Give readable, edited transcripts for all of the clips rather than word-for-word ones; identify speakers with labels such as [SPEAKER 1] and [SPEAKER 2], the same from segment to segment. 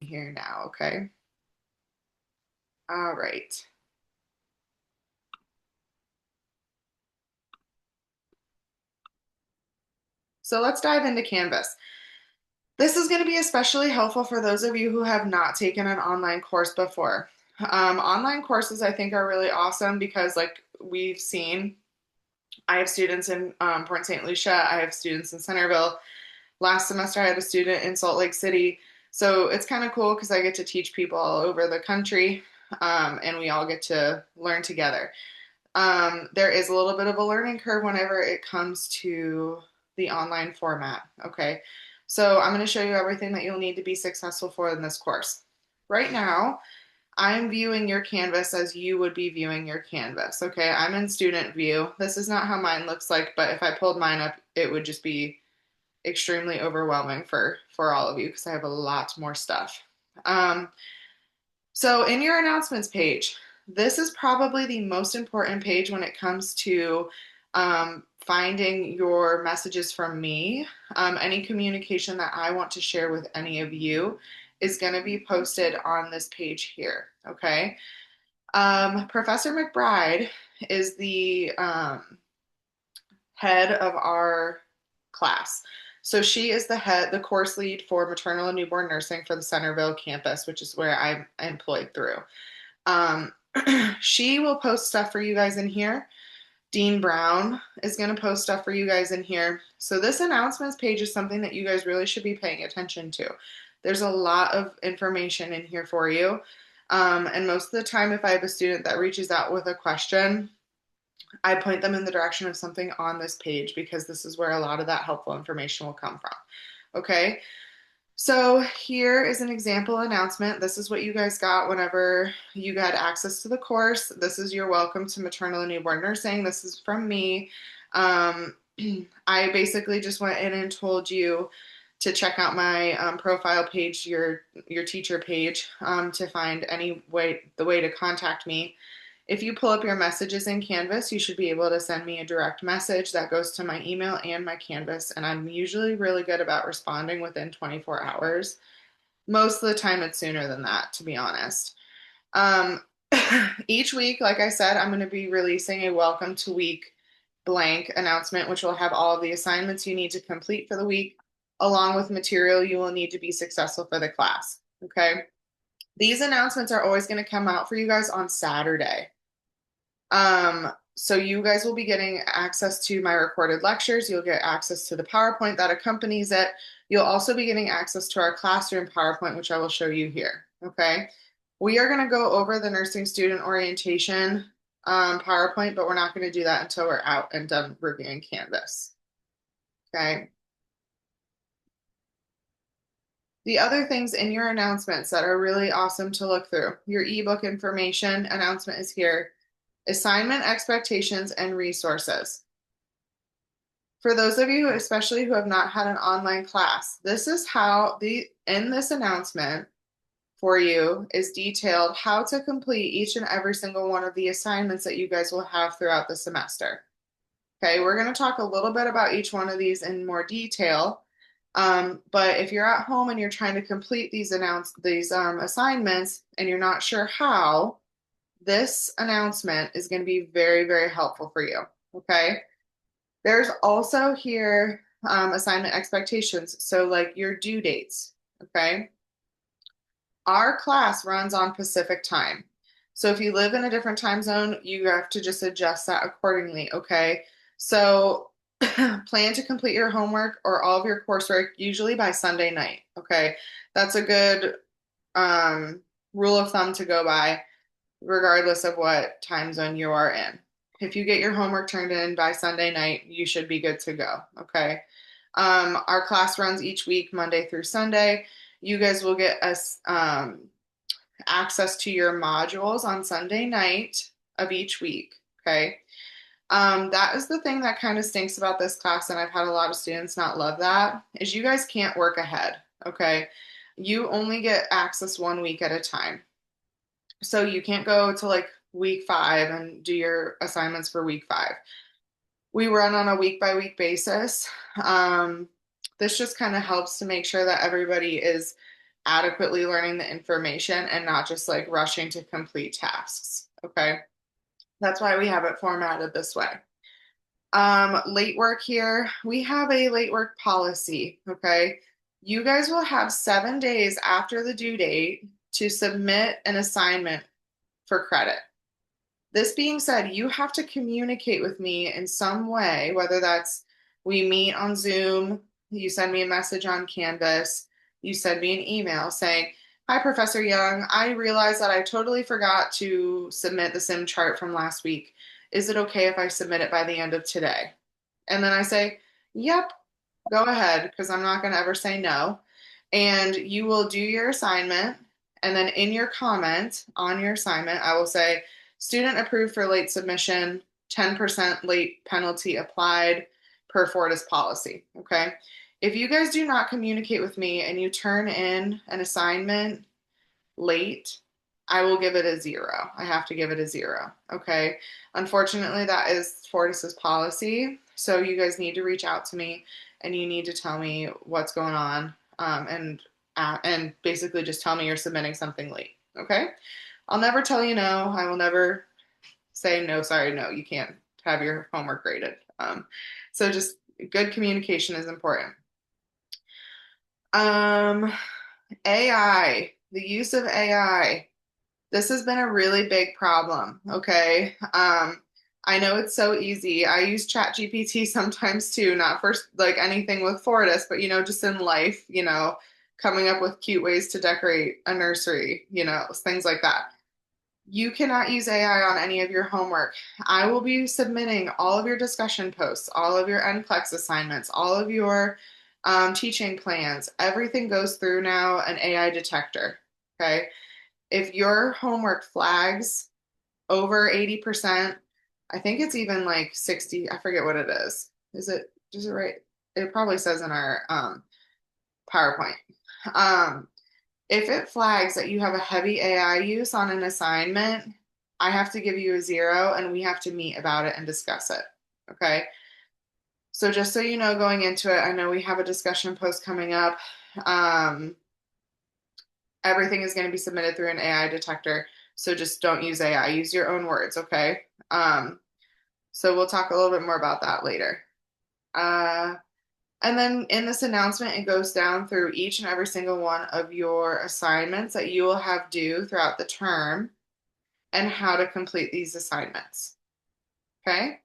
[SPEAKER 1] here now, okay? All right. So let's dive into Canvas. This is going to be especially helpful for those of you who have not taken an online course before. Online courses, I think, are really awesome because, like we've seen, I have students in Port St. Lucia, I have students in Centerville. Last semester, I had a student in Salt Lake City. So it's kind of cool because I get to teach people all over the country and we all get to learn together. There is a little bit of a learning curve whenever it comes to the online format. Okay, so I'm going to show you everything that you'll need to be successful for in this course. Right now, I'm viewing your Canvas as you would be viewing your Canvas. Okay, I'm in student view. This is not how mine looks like, but if I pulled mine up, it would just be extremely overwhelming for all of you because I have a lot more stuff. Um, so in your announcements page, this is probably the most important page when it comes to finding your messages from me. Any communication that I want to share with any of you is going to be posted on this page here. Okay. Professor McBride is the head of our class. So she is the course lead for maternal and newborn nursing for the Centerville campus, which is where I'm employed through. Um, she will post stuff for you guys in here. Dean Brown is going to post stuff for you guys in here. So this announcements page is something that you guys really should be paying attention to. There's a lot of information in here for you. And most of the time, if I have a student that reaches out with a question, I point them in the direction of something on this page because this is where a lot of that helpful information will come from. Okay, so here is an example announcement. This is what you guys got whenever you got access to the course. This is your welcome to maternal and newborn nursing. This is from me. I basically just went in and told you to check out my profile page, your teacher page, to find the way to contact me. If you pull up your messages in Canvas, you should be able to send me a direct message that goes to my email and my Canvas, and I'm usually really good about responding within 24 hours. Most of the time, it's sooner than that, to be honest. Um, each week, like I said, I'm going to be releasing a welcome to week blank announcement, which will have all of the assignments you need to complete for the week, along with material you will need to be successful for the class. Okay. These announcements are always going to come out for you guys on Saturday. So you guys will be getting access to my recorded lectures. You'll get access to the PowerPoint that accompanies it. You'll also be getting access to our classroom PowerPoint, which I will show you here. Okay. We are going to go over the nursing student orientation PowerPoint, but we're not going to do that until we're out and done reviewing Canvas. Okay. The other things in your announcements that are really awesome to look through, your ebook information announcement is here. Assignment expectations and resources. For those of you, especially who have not had an online class, this is how in this announcement for you is detailed how to complete each and every single one of the assignments that you guys will have throughout the semester. Okay, we're going to talk a little bit about each one of these in more detail. But if you're at home and you're trying to complete these assignments and you're not sure how, this announcement is going to be very, very helpful for you. Okay. There's also here assignment expectations. So, like your due dates. Okay. Our class runs on Pacific time. So, if you live in a different time zone, you have to just adjust that accordingly. Okay. So, plan to complete your homework or all of your coursework usually by Sunday night. Okay. That's a good rule of thumb to go by regardless of what time zone you are in. If you get your homework turned in by Sunday night, you should be good to go. Okay. Our class runs each week, Monday through Sunday. You guys will get us access to your modules on Sunday night of each week. Okay. That is the thing that kind of stinks about this class, and I've had a lot of students not love that, is you guys can't work ahead. Okay. You only get access 1 week at a time. So you can't go to like week 5 and do your assignments for week 5. We run on a week by week basis. This just kind of helps to make sure that everybody is adequately learning the information and not just like rushing to complete tasks. Okay. That's why we have it formatted this way. Late work here, we have a late work policy. Okay. You guys will have 7 days after the due date to submit an assignment for credit. This being said, you have to communicate with me in some way, whether that's we meet on Zoom, you send me a message on Canvas, you send me an email saying, Hi, Professor Young. I realized that I totally forgot to submit the sim chart from last week. Is it okay if I submit it by the end of today? And then I say, Yep, go ahead, because I'm not going to ever say no. And you will do your assignment. And then in your comment on your assignment, I will say, student approved for late submission, 10% late penalty applied per Fortis policy. Okay. If you guys do not communicate with me and you turn in an assignment late, I will give it a 0. I have to give it a 0. Okay. Unfortunately, that is Fortis's policy. So you guys need to reach out to me and you need to tell me what's going on, and basically just tell me you're submitting something late. Okay. I'll never tell you no. I will never say no, sorry, no, you can't have your homework graded. So just good communication is important. Um, AI, the use of AI. This has been a really big problem, okay? I know it's so easy. I use ChatGPT sometimes too, not for like anything with Fortis, but just in life, coming up with cute ways to decorate a nursery, things like that. You cannot use AI on any of your homework. I will be submitting all of your discussion posts, all of your NCLEX assignments, all of your teaching plans. Everything goes through now an AI detector, okay? If your homework flags over 80%, I think it's even like 60, I forget what it is. Is it right? It probably says in our PowerPoint. Um, if it flags that you have a heavy AI use on an assignment, I have to give you a 0 and we have to meet about it and discuss it. Okay. So just so you know, going into it, I know we have a discussion post coming up. Um, Everything is going to be submitted through an AI detector. So just don't use AI. Use your own words, okay? So we'll talk a little bit more about that later. Uh, and then in this announcement, it goes down through each and every single one of your assignments that you will have due throughout the term and how to complete these assignments. Okay?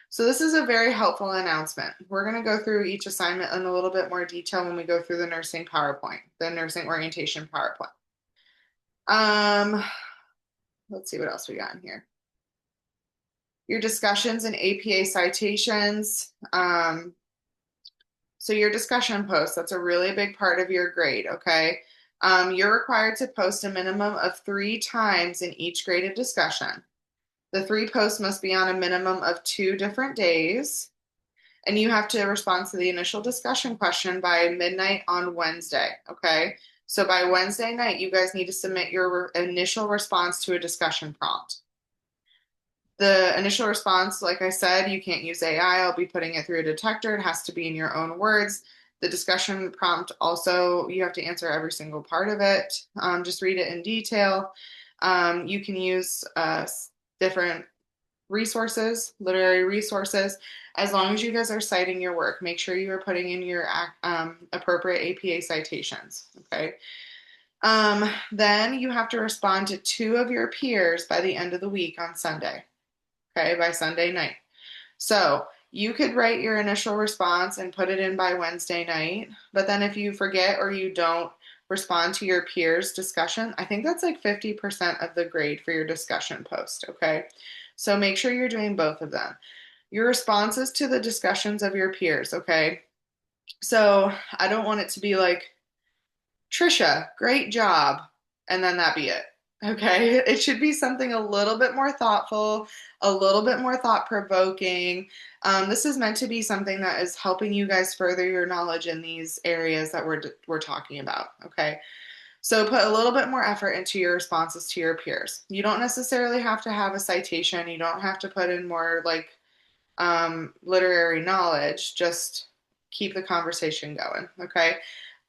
[SPEAKER 1] So this is a very helpful announcement. We're going to go through each assignment in a little bit more detail when we go through the nursing PowerPoint, the nursing orientation PowerPoint. Um, let's see what else we got in here. Your discussions and APA citations. So your discussion post, that's a really big part of your grade, okay? You're required to post a minimum of 3 times in each graded discussion. The 3 posts must be on a minimum of 2 different days, and you have to respond to the initial discussion question by midnight on Wednesday, okay? So by Wednesday night, you guys need to submit your initial response to a discussion prompt. The initial response, like I said, you can't use AI. I'll be putting it through a detector. It has to be in your own words. The discussion prompt also, you have to answer every single part of it. Just read it in detail. You can use different resources, literary resources, as long as you guys are citing your work. Make sure you are putting in your appropriate APA citations, okay? Then you have to respond to 2 of your peers by the end of the week on Sunday, okay, by Sunday night. So you could write your initial response and put it in by Wednesday night, but then if you forget or you don't respond to your peers' discussion, I think that's like 50% of the grade for your discussion post, okay? So make sure you're doing both of them. Your responses to the discussions of your peers, okay? So I don't want it to be like, Trisha, great job, and then that be it. Okay, it should be something a little bit more thoughtful, a little bit more thought provoking. This is meant to be something that is helping you guys further your knowledge in these areas that we're talking about. Okay, so put a little bit more effort into your responses to your peers. You don't necessarily have to have a citation. You don't have to put in more like literary knowledge. Just keep the conversation going. Okay.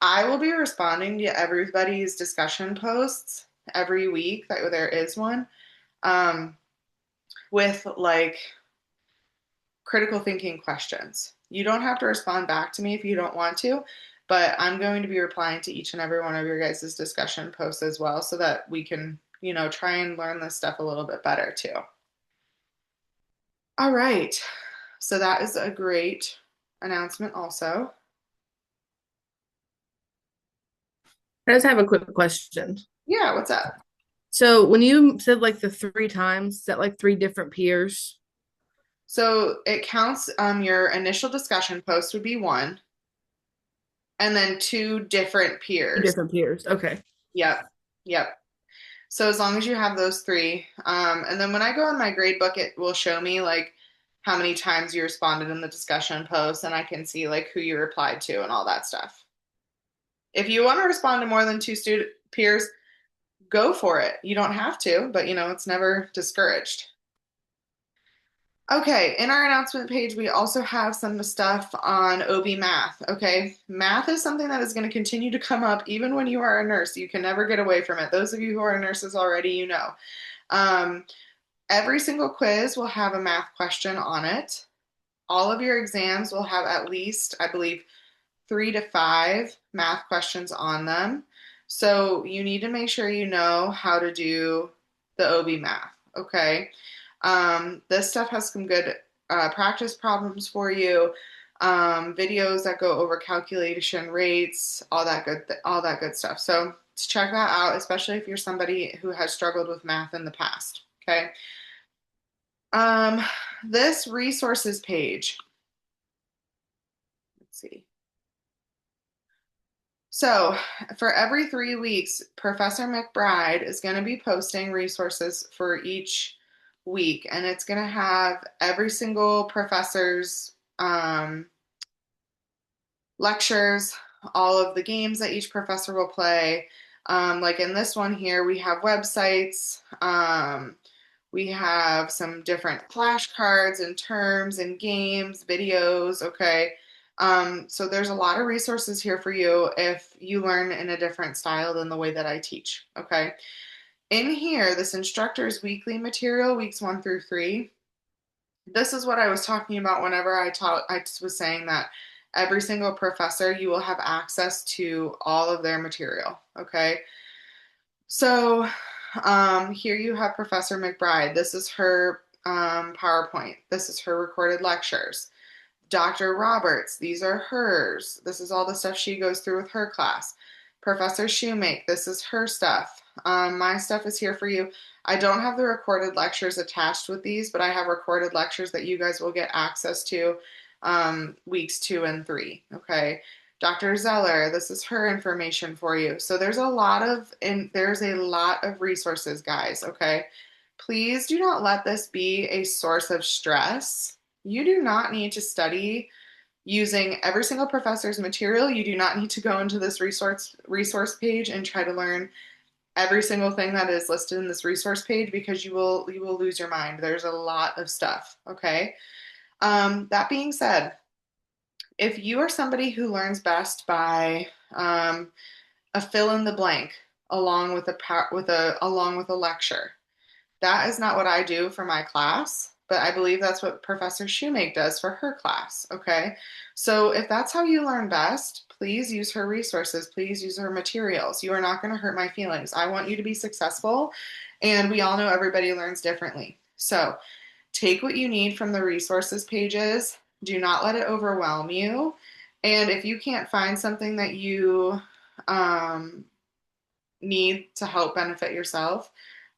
[SPEAKER 1] I will be responding to everybody's discussion posts every week that there is one, um, with like critical thinking questions. You don't have to respond back to me if you don't want to, but I'm going to be replying to each and every one of your guys' discussion posts as well so that we can, try and learn this stuff a little bit better too. All right. So that is a great announcement also.
[SPEAKER 2] I just have a quick question.
[SPEAKER 1] Yeah, what's up?
[SPEAKER 2] So when you said like the three times, is that like three different peers?
[SPEAKER 1] So it counts, your initial discussion post would be one, and then two different
[SPEAKER 2] Two
[SPEAKER 1] peers.
[SPEAKER 2] different peers. Okay.
[SPEAKER 1] Yep. Yep. So as long as you have those three, and then when I go in my grade book, it will show me like how many times you responded in the discussion post, and I can see like who you replied to and all that stuff. If you want to respond to more than two student peers, go for it. You don't have to, but it's never discouraged. Okay, in our announcement page, we also have some stuff on OB math. Okay, math is something that is going to continue to come up even when you are a nurse. You can never get away from it. Those of you who are nurses already, you know. Um, every single quiz will have a math question on it. All of your exams will have at least, I believe, 3 to 5 math questions on them. So you need to make sure you know how to do the OB math. Okay. This stuff has some good practice problems for you. Videos that go over calculation rates, all that good stuff. So to check that out, especially if you're somebody who has struggled with math in the past. Okay. Um, this resources page. Let's see. So, for every 3 weeks, Professor McBride is going to be posting resources for each week, and it's going to have every single professor's lectures, all of the games that each professor will play. Like in this one here, we have websites, we have some different flashcards and terms and games, videos, okay? So there's a lot of resources here for you if you learn in a different style than the way that I teach, okay? In here, this instructor's weekly material, weeks 1 through 3, this is what I was talking about whenever I was saying that every single professor, you will have access to all of their material, okay? So here you have Professor McBride. This is her PowerPoint. This is her recorded lectures. Dr. Roberts, these are hers. This is all the stuff she goes through with her class. Professor Shoemake, this is her stuff. My stuff is here for you. I don't have the recorded lectures attached with these, but I have recorded lectures that you guys will get access to weeks 2 and 3. Okay. Dr. Zeller, this is her information for you. So there's a lot of resources, guys. Okay. Please do not let this be a source of stress. You do not need to study using every single professor's material. You do not need to go into this resource page and try to learn every single thing that is listed in this resource page because you will lose your mind. There's a lot of stuff. Okay. That being said, if you are somebody who learns best by a fill in the blank along with a lecture, that is not what I do for my class, but I believe that's what Professor Shoemake does for her class. Okay. So if that's how you learn best, please use her resources. Please use her materials. You are not going to hurt my feelings. I want you to be successful, and we all know everybody learns differently. So take what you need from the resources pages. Do not let it overwhelm you. And if you can't find something that you um, need to help benefit yourself,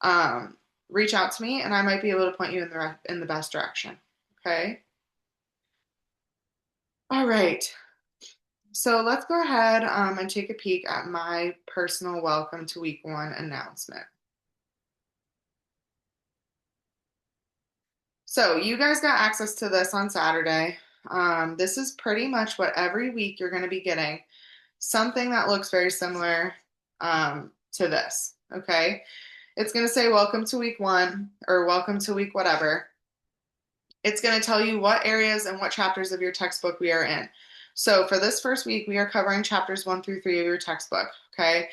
[SPEAKER 1] um, reach out to me and I might be able to point you in the best direction. Okay. All right. So let's go ahead and take a peek at my personal welcome to week 1 announcement. So you guys got access to this on Saturday. This is pretty much what every week you're going to be getting something that looks very similar to this. Okay. It's going to say welcome to week 1 or welcome to week whatever. It's going to tell you what areas and what chapters of your textbook we are in. So for this first week, we are covering chapters 1 through 3 of your textbook. Okay.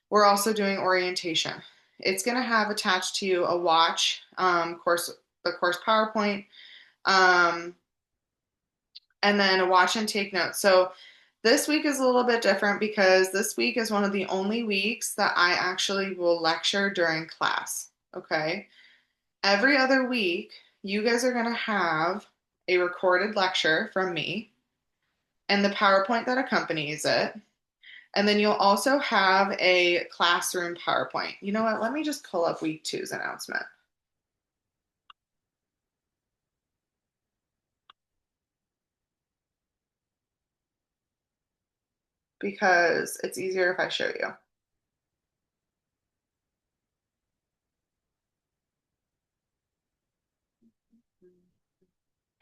[SPEAKER 1] We're also doing orientation. It's going to have attached to you a watch, the course PowerPoint, um, and then a watch and take notes. So this week is a little bit different because this week is one of the only weeks that I actually will lecture during class. Okay. Every other week, you guys are going to have a recorded lecture from me and the PowerPoint that accompanies it. And then you'll also have a classroom PowerPoint. You know what? Let me just pull up week two's announcement because it's easier if I show you.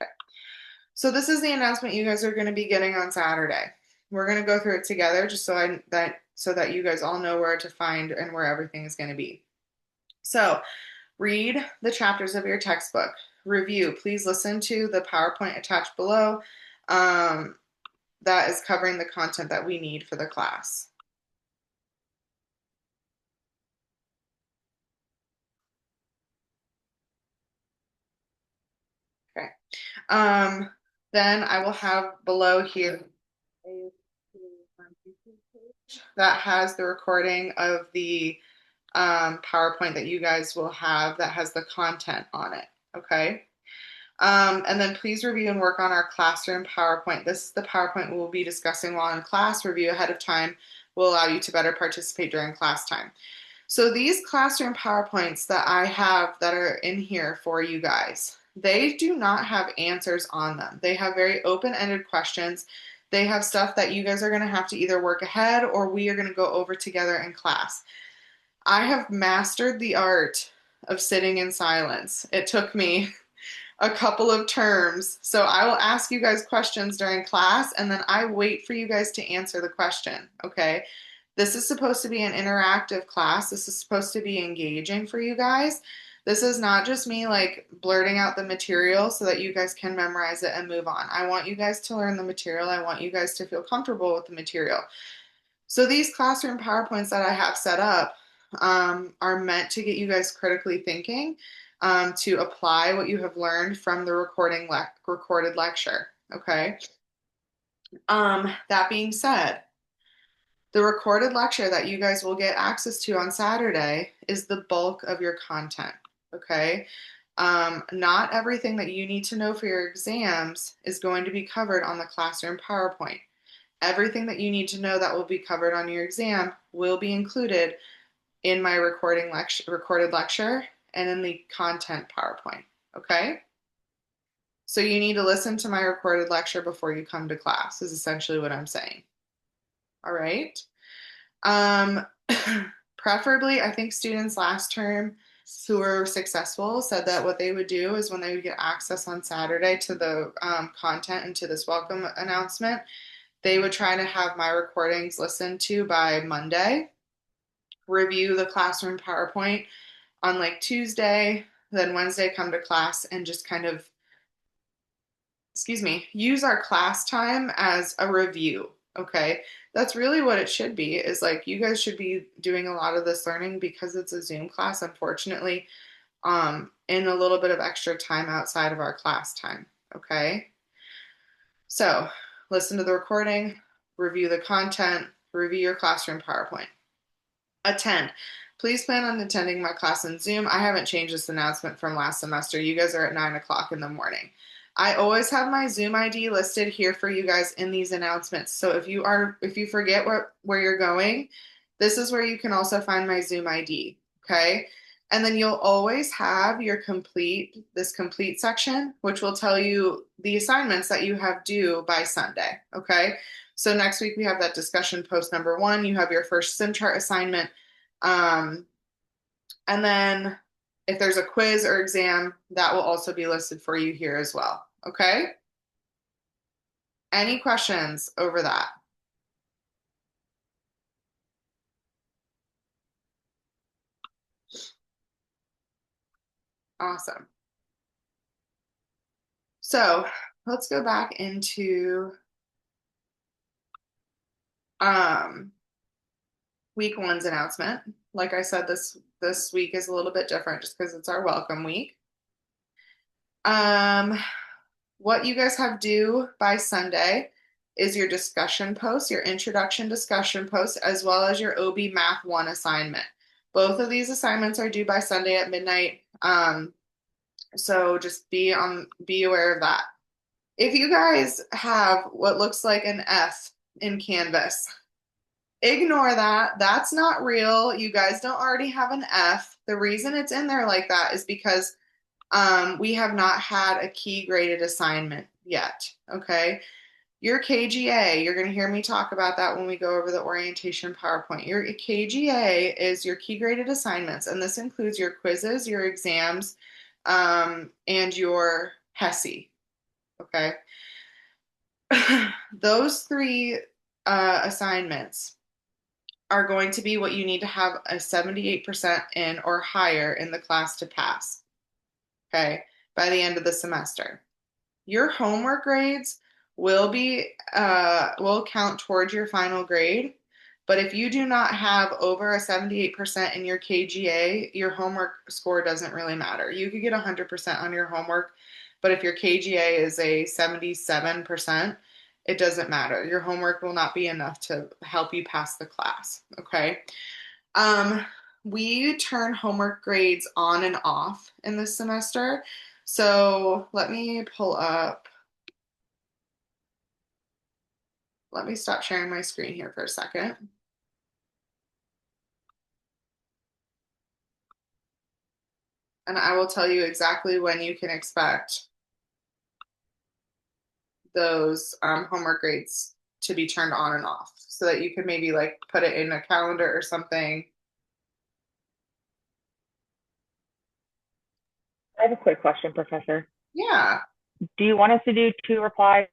[SPEAKER 1] Okay. So this is the announcement you guys are going to be getting on Saturday. We're going to go through it together just so that you guys all know where to find and where everything is going to be. So, read the chapters of your textbook. Review. Please listen to the PowerPoint attached below. Um, that is covering the content that we need for the class. Okay. Um, then I will have below here that has the recording of the PowerPoint that you guys will have that has the content on it. Okay. And then please review and work on our classroom PowerPoint. This is the PowerPoint we will be discussing while in class. Review ahead of time will allow you to better participate during class time. So these classroom PowerPoints that I have that are in here for you guys, they do not have answers on them. They have very open-ended questions. They have stuff that you guys are going to have to either work ahead or we are going to go over together in class. I have mastered the art of sitting in silence. It took me a couple of terms. So I will ask you guys questions during class and then I wait for you guys to answer the question. Okay. This is supposed to be an interactive class. This is supposed to be engaging for you guys. This is not just me like blurting out the material so that you guys can memorize it and move on. I want you guys to learn the material. I want you guys to feel comfortable with the material. So these classroom PowerPoints that I have set up are meant to get you guys critically thinking, to apply what you have learned from the recorded lecture. Okay. That being said, the recorded lecture that you guys will get access to on Saturday is the bulk of your content. Okay. Not everything that you need to know for your exams is going to be covered on the classroom PowerPoint. Everything that you need to know that will be covered on your exam will be included in my recorded lecture and in the content PowerPoint. Okay? So you need to listen to my recorded lecture before you come to class, is essentially what I'm saying. All right. Um, Preferably, I think students last term who were successful said that what they would do is when they would get access on Saturday to the content and to this welcome announcement, they would try to have my recordings listened to by Monday, review the classroom PowerPoint on like Tuesday, then Wednesday come to class and just kind of, excuse me, use our class time as a review. Okay. That's really what it should be is like you guys should be doing a lot of this learning because it's a Zoom class, unfortunately, in a little bit of extra time outside of our class time. Okay. So listen to the recording, review the content, review your classroom PowerPoint. Attend. Please plan on attending my class in Zoom. I haven't changed this announcement from last semester. You guys are at 9 o'clock in the morning. I always have my Zoom ID listed here for you guys in these announcements. So if you forget where you're going, this is where you can also find my Zoom ID. Okay. And then you'll always have this complete section, which will tell you the assignments that you have due by Sunday. Okay. So next week we have that discussion post number 1. You have your first sim chart assignment. Um, and then if there's a quiz or exam, that will also be listed for you here as well. Okay? Any questions over that? Awesome. So let's go back into Um, week one's announcement. Like I said, this week is a little bit different just because it's our welcome week. Um, what you guys have due by Sunday is your discussion post, your introduction discussion post, as well as your OB Math 1 assignment. Both of these assignments are due by Sunday at midnight. So just be aware of that. If you guys have what looks like an F in Canvas, ignore that. That's not real. You guys don't already have an F. The reason it's in there like that is because we have not had a key graded assignment yet. Okay. Your KGA, you're going to hear me talk about that when we go over the orientation PowerPoint. Your KGA is your key graded assignments, and this includes your quizzes, your exams, and your HESI. Okay. Those three assignments are going to be what you need to have a 78% in or higher in the class to pass. Okay. By the end of the semester. Your homework grades will count towards your final grade. But if you do not have over a 78% in your KGA, your homework score doesn't really matter. You could get 100% on your homework, but if your KGA is a 77%, it doesn't matter. Your homework will not be enough to help you pass the class. Okay. Um, we turn homework grades on and off in this semester. So let me stop sharing my screen here for a second. And I will tell you exactly when you can expect those homework grades to be turned on and off so that you could maybe like put it in a calendar or something.
[SPEAKER 3] I have a quick question, Professor.
[SPEAKER 1] Yeah.
[SPEAKER 3] Do you want us to do two replies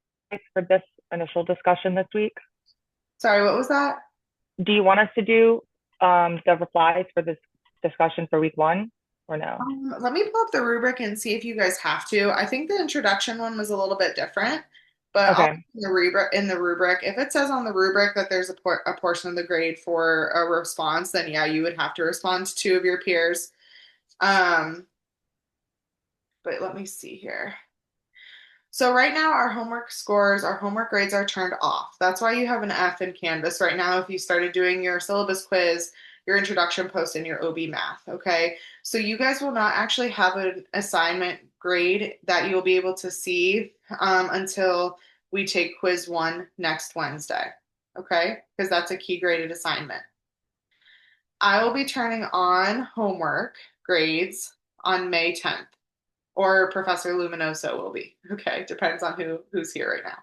[SPEAKER 3] for this initial discussion this week?
[SPEAKER 1] Sorry, what was that?
[SPEAKER 3] Do you want us to do the replies for this discussion for week one or no?
[SPEAKER 1] Let me pull up the rubric and see if you guys have to. I think the introduction one was a little bit different, but I'll
[SPEAKER 3] Okay.
[SPEAKER 1] in the rubric, if it says on the rubric that there's a portion of the grade for a response, then yeah, you would have to respond to two of your peers. Um, but let me see here. So right now our homework grades are turned off. That's why you have an F in Canvas right now if you started doing your syllabus quiz, your introduction post, and your OB math, okay? So you guys will not actually have an assignment grade that you'll be able to see until we take quiz one next Wednesday, okay? Because that's a key graded assignment. I will be turning on homework grades on May 10th or Professor Luminoso will be. Okay, depends on who's here right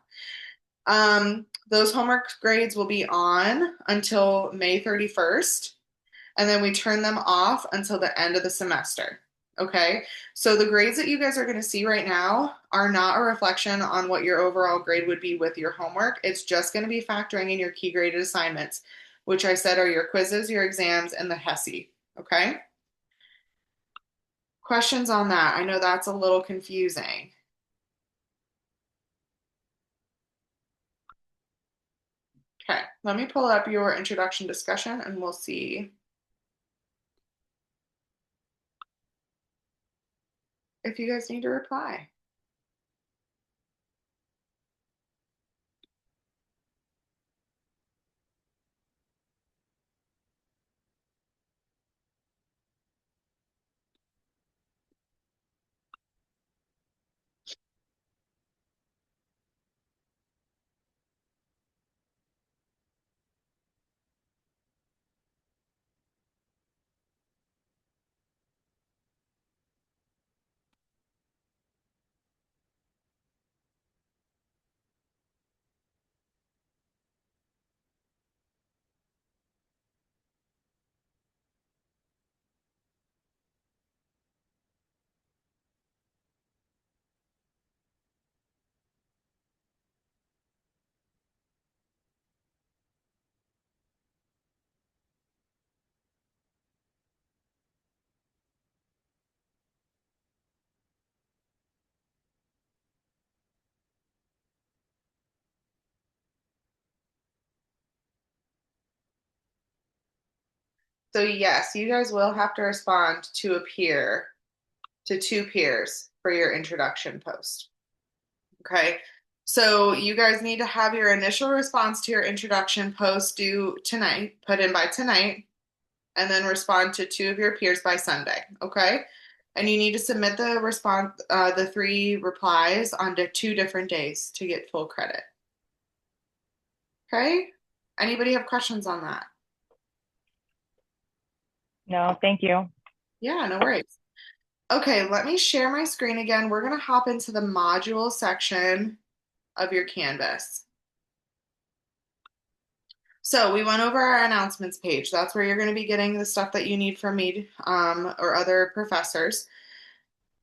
[SPEAKER 1] now. Those homework grades will be on until May 31st, and then we turn them off until the end of the semester. Okay, so the grades that you guys are going to see right now are not a reflection on what your overall grade would be with your homework. It's just going to be factoring in your key graded assignments, which I said are your quizzes, your exams, and the HESI. Okay. Questions on that? I know that's a little confusing. Okay, let me pull up your introduction discussion and we'll see if you guys need to reply. So yes, you guys will have to respond to a peer, to two peers for your introduction post. Okay. So you guys need to have your initial response to your introduction post due tonight, put in by tonight, and then respond to two of your peers by Sunday. Okay. And you need to submit the response, the three replies onto two different days to get full credit. Okay. Anybody have questions on that?
[SPEAKER 3] No, thank you.
[SPEAKER 1] Yeah, no worries. Okay, let me share my screen again. We're going to hop into the module section of your Canvas. So we went over our announcements page. That's where you're going to be getting the stuff that you need from me or other professors.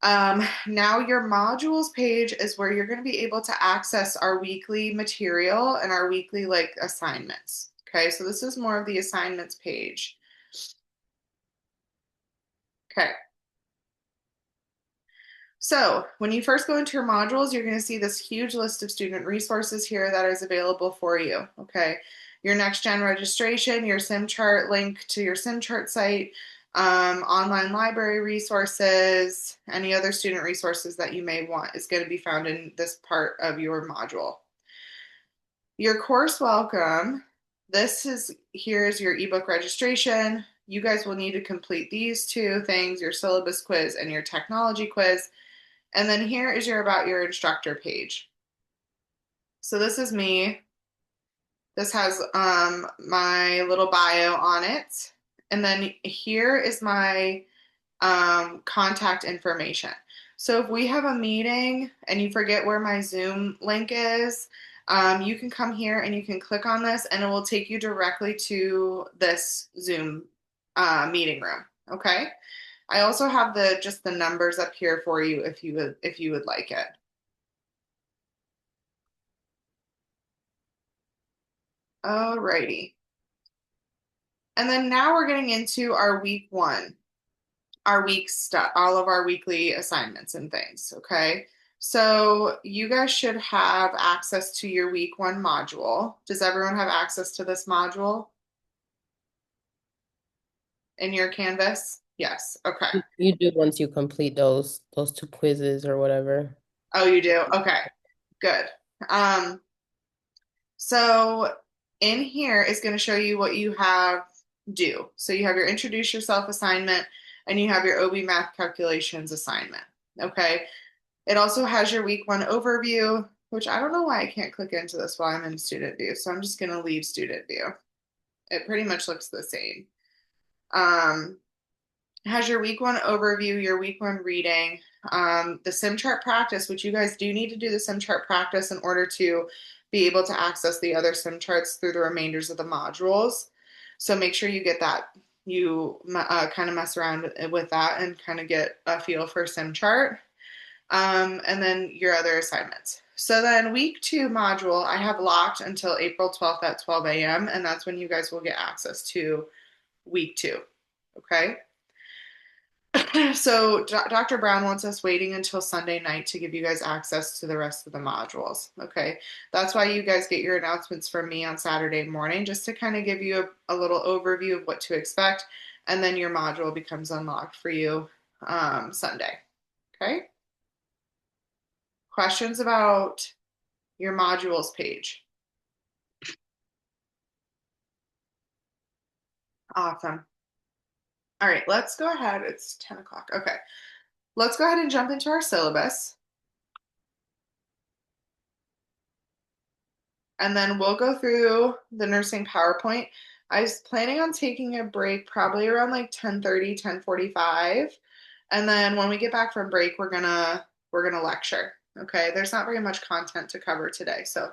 [SPEAKER 1] Now your modules page is where you're going to be able to access our weekly material and our weekly like assignments. Okay, so this is more of the assignments page. Okay. So when you first go into your modules, you're going to see this huge list of student resources here that is available for you. Okay. Your next gen registration, your sim chart link to your sim chart site, online library resources, any other student resources that you may want is going to be found in this part of your module. Your course welcome. Here's your ebook registration. You guys will need to complete these two things, your syllabus quiz and your technology quiz. And then here is your about your instructor page. So this is me. This has my little bio on it. And then here is my contact information. So if we have a meeting and you forget where my Zoom link is, you can come here and you can click on this and it will take you directly to this Zoom meeting room. Okay. I also have just the numbers up here for you if you would like it. Alrighty. And then now we're getting into our week one, our week stuff, all of our weekly assignments and things. Okay. So you guys should have access to your week one module. Does everyone have access to this module in your Canvas? Yes. Okay.
[SPEAKER 4] You do once you complete those two quizzes or whatever.
[SPEAKER 1] Oh, you do? Okay. Good. Um, So in here is going to show you what you have due. So you have your introduce yourself assignment and you have your OB math calculations assignment. Okay. It also has your week one overview, which I don't know why I can't click into this while I'm in student view. So I'm just going to leave student view. It pretty much looks the same. Um, it has your week one overview, your week one reading, the sim chart practice, which you guys do need to do the sim chart practice in order to be able to access the other sim charts through the remainders of the modules. So make sure you get that. You kind of mess around with that and kind of get a feel for sim chart. And then your other assignments. So then week two module, I have locked until April 12th at 12 a.m. And that's when you guys will get access to week two. Okay. So Dr. Brown wants us waiting until Sunday night to give you guys access to the rest of the modules. Okay. That's why you guys get your announcements from me on Saturday morning, just to kind of give you a little overview of what to expect. And then your module becomes unlocked for you Sunday. Okay. Questions about your modules page? Awesome. All right, let's go ahead. It's 10 o'clock. Okay. Let's go ahead and jump into our syllabus. And then we'll go through the nursing PowerPoint. I was planning on taking a break probably around like 10:30, 10:45. And then when we get back from break, we're gonna lecture. Okay. There's not very much content to cover today. So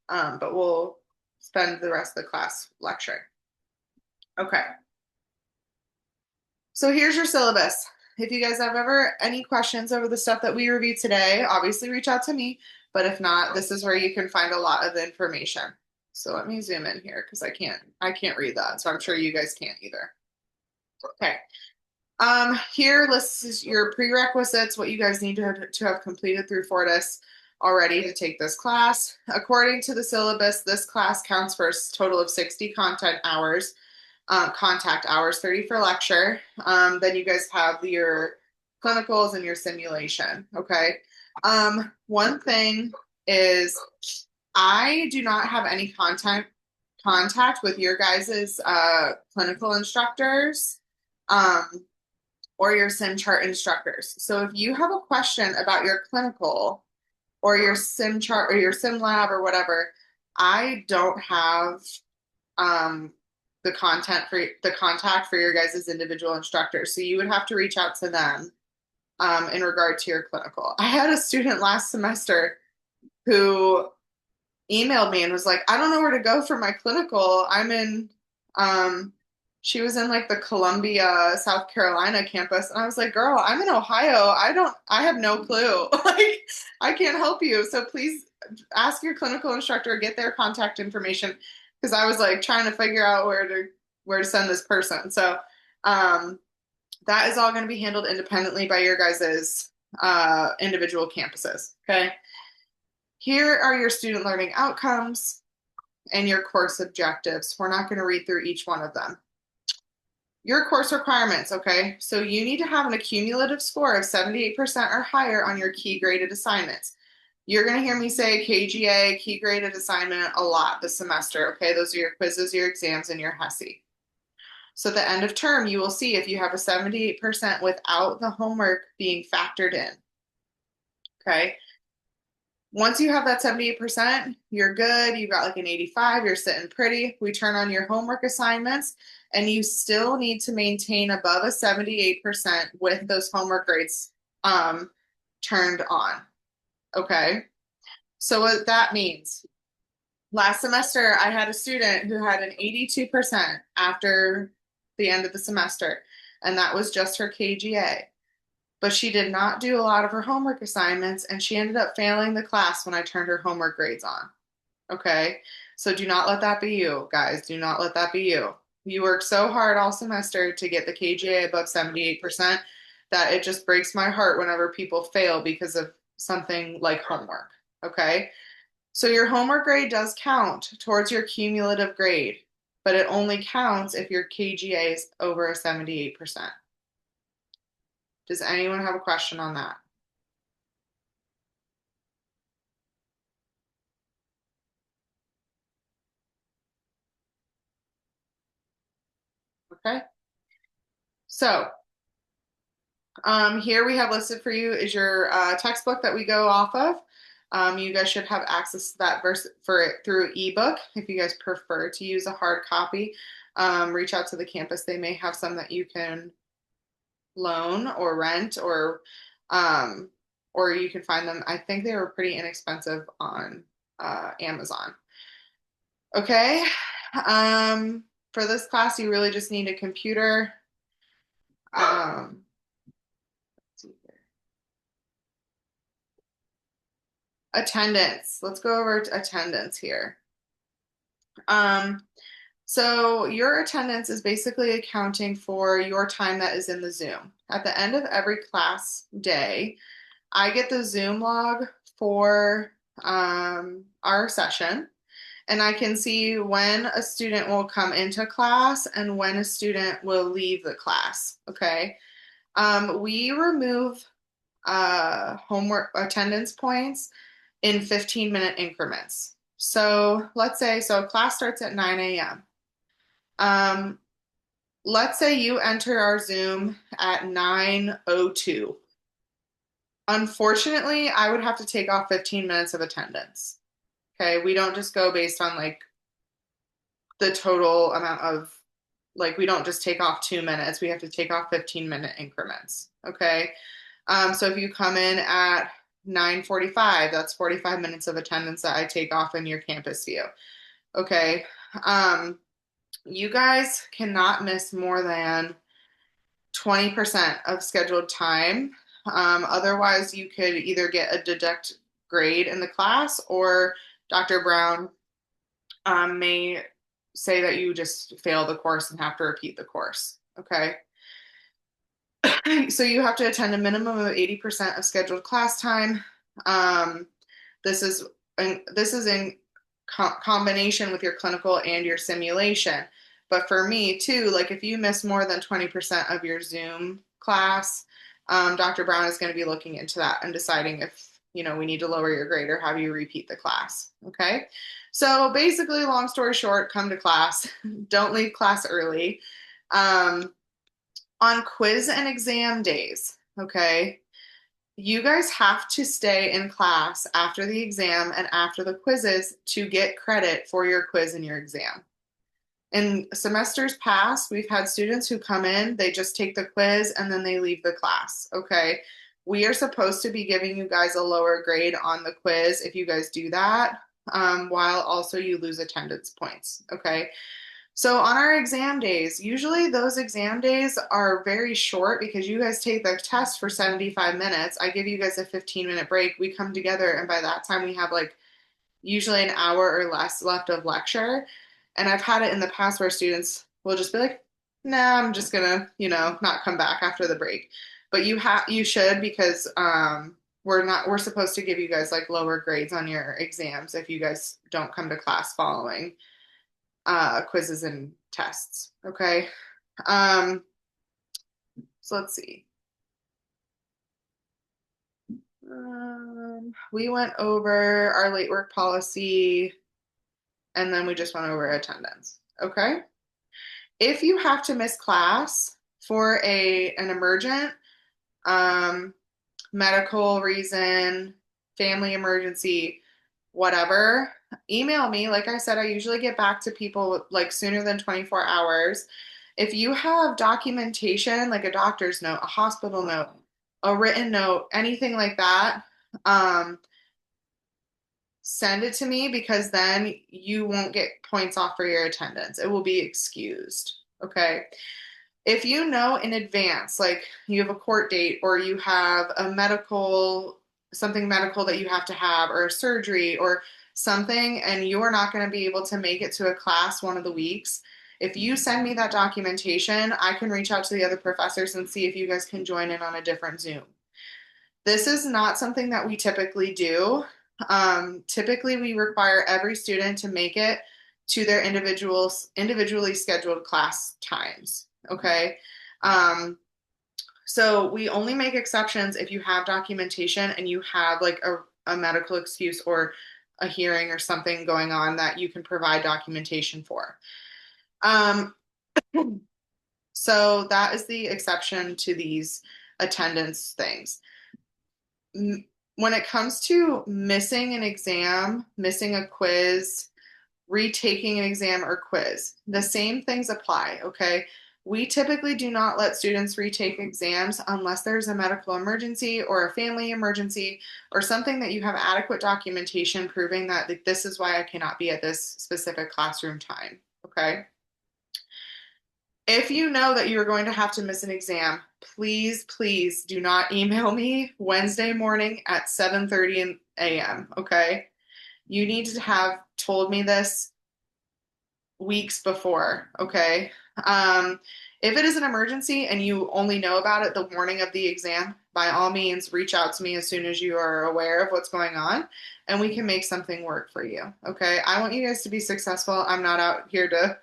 [SPEAKER 1] but we'll spend the rest of the class lecturing. Okay. So here's your syllabus. If you guys have ever any questions over the stuff that we reviewed today, obviously reach out to me. But if not, this is where you can find a lot of the information. So let me zoom in here because I can't read that. So I'm sure you guys can't either. Okay. Here lists your prerequisites, what you guys need to have completed through Fortis already to take this class. According to the syllabus, this class counts for a total of 60 content hours. contact hours, 30 for lecture. Then you guys have your clinicals and your simulation. Okay. One thing is I do not have any contact with your guys's clinical instructors or your sim chart instructors. So if you have a question about your clinical or your sim chart or your sim lab or whatever, I don't have um, the contact for your guys' individual instructors. So you would have to reach out to them in regard to your clinical. I had a student last semester who emailed me and was like, I don't know where to go for my clinical. Um, she was in like the Columbia, South Carolina campus. And I was like, girl, I'm in Ohio. I have no clue. Like, I can't help you. So please ask your clinical instructor, get their contact information. Cause I was like trying to figure out where to send this person. So, that is all going to be handled independently by your guys's, individual campuses. Okay. Here are your student learning outcomes and your course objectives. We're not going to read through each one of them. Your course requirements, okay? So you need to have an accumulative score of 78% or higher on your key graded assignments. You're going to hear me say KGA, key graded assignment, a lot this semester, okay? Those are your quizzes, your exams, and your HESI. So at the end of term, you will see if you have a 78% without the homework being factored in, okay? Once you have that 78%, you're good. You've got like an 85, you're sitting pretty. We turn on your homework assignments, and you still need to maintain above a 78% with those homework grades turned on. Okay. So what that means, last semester, I had a student who had an 82% after the end of the semester, and that was just her KGA. But she did not do a lot of her homework assignments, and she ended up failing the class when I turned her homework grades on. Okay. So do not let that be you, guys. Do not let that be you. You work so hard all semester to get the KGA above 78% that it just breaks my heart whenever people fail because of something like homework. Okay. So your homework grade does count towards your cumulative grade, but it only counts if your KGA is over a 78%. Does anyone have a question on that? Okay. So here we have listed for you is your textbook that we go off of. You guys should have access to that verse for it through ebook. If you guys prefer to use a hard copy, reach out to the campus. They may have some that you can loan or rent, or you can find them. I think they were pretty inexpensive on Amazon. Okay. For this class, you really just need a computer. Let's see here. Attendance. Let's go over to attendance here. So your attendance is basically accounting for your time that is in the Zoom. At the end of every class day, I get the Zoom log for our session, and I can see when a student will come into class and when a student will leave the class. Okay. We remove homework attendance points in 15-minute increments. So let's say, so class starts at 9 a.m. Let's say you enter our Zoom at 9:02. Unfortunately, I would have to take off 15 minutes of attendance. Okay, we don't just go based on like the total amount of, like, we don't just take off 2 minutes. We have to take off 15-minute increments. Okay, so if you come in at 9:45, that's 45 minutes of attendance that I take off in your campus view. Okay, you guys cannot miss more than 20% of scheduled time. Otherwise, you could either get a deduct grade in the class, or Dr. Brown may say that you just fail the course and have to repeat the course. Okay. So you have to attend a minimum of 80% of scheduled class time. This is in combination with your clinical and your simulation. But for me too, like if you miss more than 20% of your Zoom class, Dr. Brown is going to be looking into that and deciding if, we need to lower your grade or have you repeat the class. Okay. So basically, long story short, come to class. Don't leave class early. Um, on quiz and exam days, okay, you guys have to stay in class after the exam and after the quizzes to get credit for your quiz and your exam. In semesters past, we've had students who come in, they just take the quiz and then they leave the class. Okay. We are supposed to be giving you guys a lower grade on the quiz if you guys do that, while also you lose attendance points. Okay. So on our exam days, usually those exam days are very short because you guys take the test for 75 minutes. I give you guys a 15-minute break. We come together, and by that time, we have like usually an hour or less left of lecture. And I've had it in the past where students will just be like, nah, I'm just gonna, not come back after the break. But you should because we're supposed to give you guys like lower grades on your exams if you guys don't come to class following quizzes and tests. Okay. Um, so let's see. We went over our late work policy and then we just went over attendance. Okay. If you have to miss class for an emergent, um, medical reason, family emergency, whatever, email me. Like I said, I usually get back to people like sooner than 24 hours. If you have documentation, like a doctor's note, a hospital note, a written note, anything like that, um, send it to me because then you won't get points off for your attendance. It will be excused. Okay. If you know in advance, like you have a court date or you have something medical that you have to have, or a surgery or something, and you're not going to be able to make it to a class one of the weeks, if you send me that documentation, I can reach out to the other professors and see if you guys can join in on a different Zoom. This is not something that we typically do. Typically, we require every student to make it to their individually scheduled class times. Okay. So we only make exceptions if you have documentation and you have like a medical excuse or a hearing or something going on that you can provide documentation for. So that is the exception to these attendance things. When it comes to missing an exam, missing a quiz, retaking an exam or quiz, the same things apply, okay? We typically do not let students retake exams unless there's a medical emergency or a family emergency or something that you have adequate documentation proving that like, this is why I cannot be at this specific classroom time, okay? If you know that you're going to have to miss an exam, please, please do not email me Wednesday morning at 7:30 a.m., okay? You need to have told me this weeks before, okay? If it is an emergency and you only know about it the morning of the exam, by all means, reach out to me as soon as you are aware of what's going on, and we can make something work for you, okay? I want you guys to be successful. I'm not out here to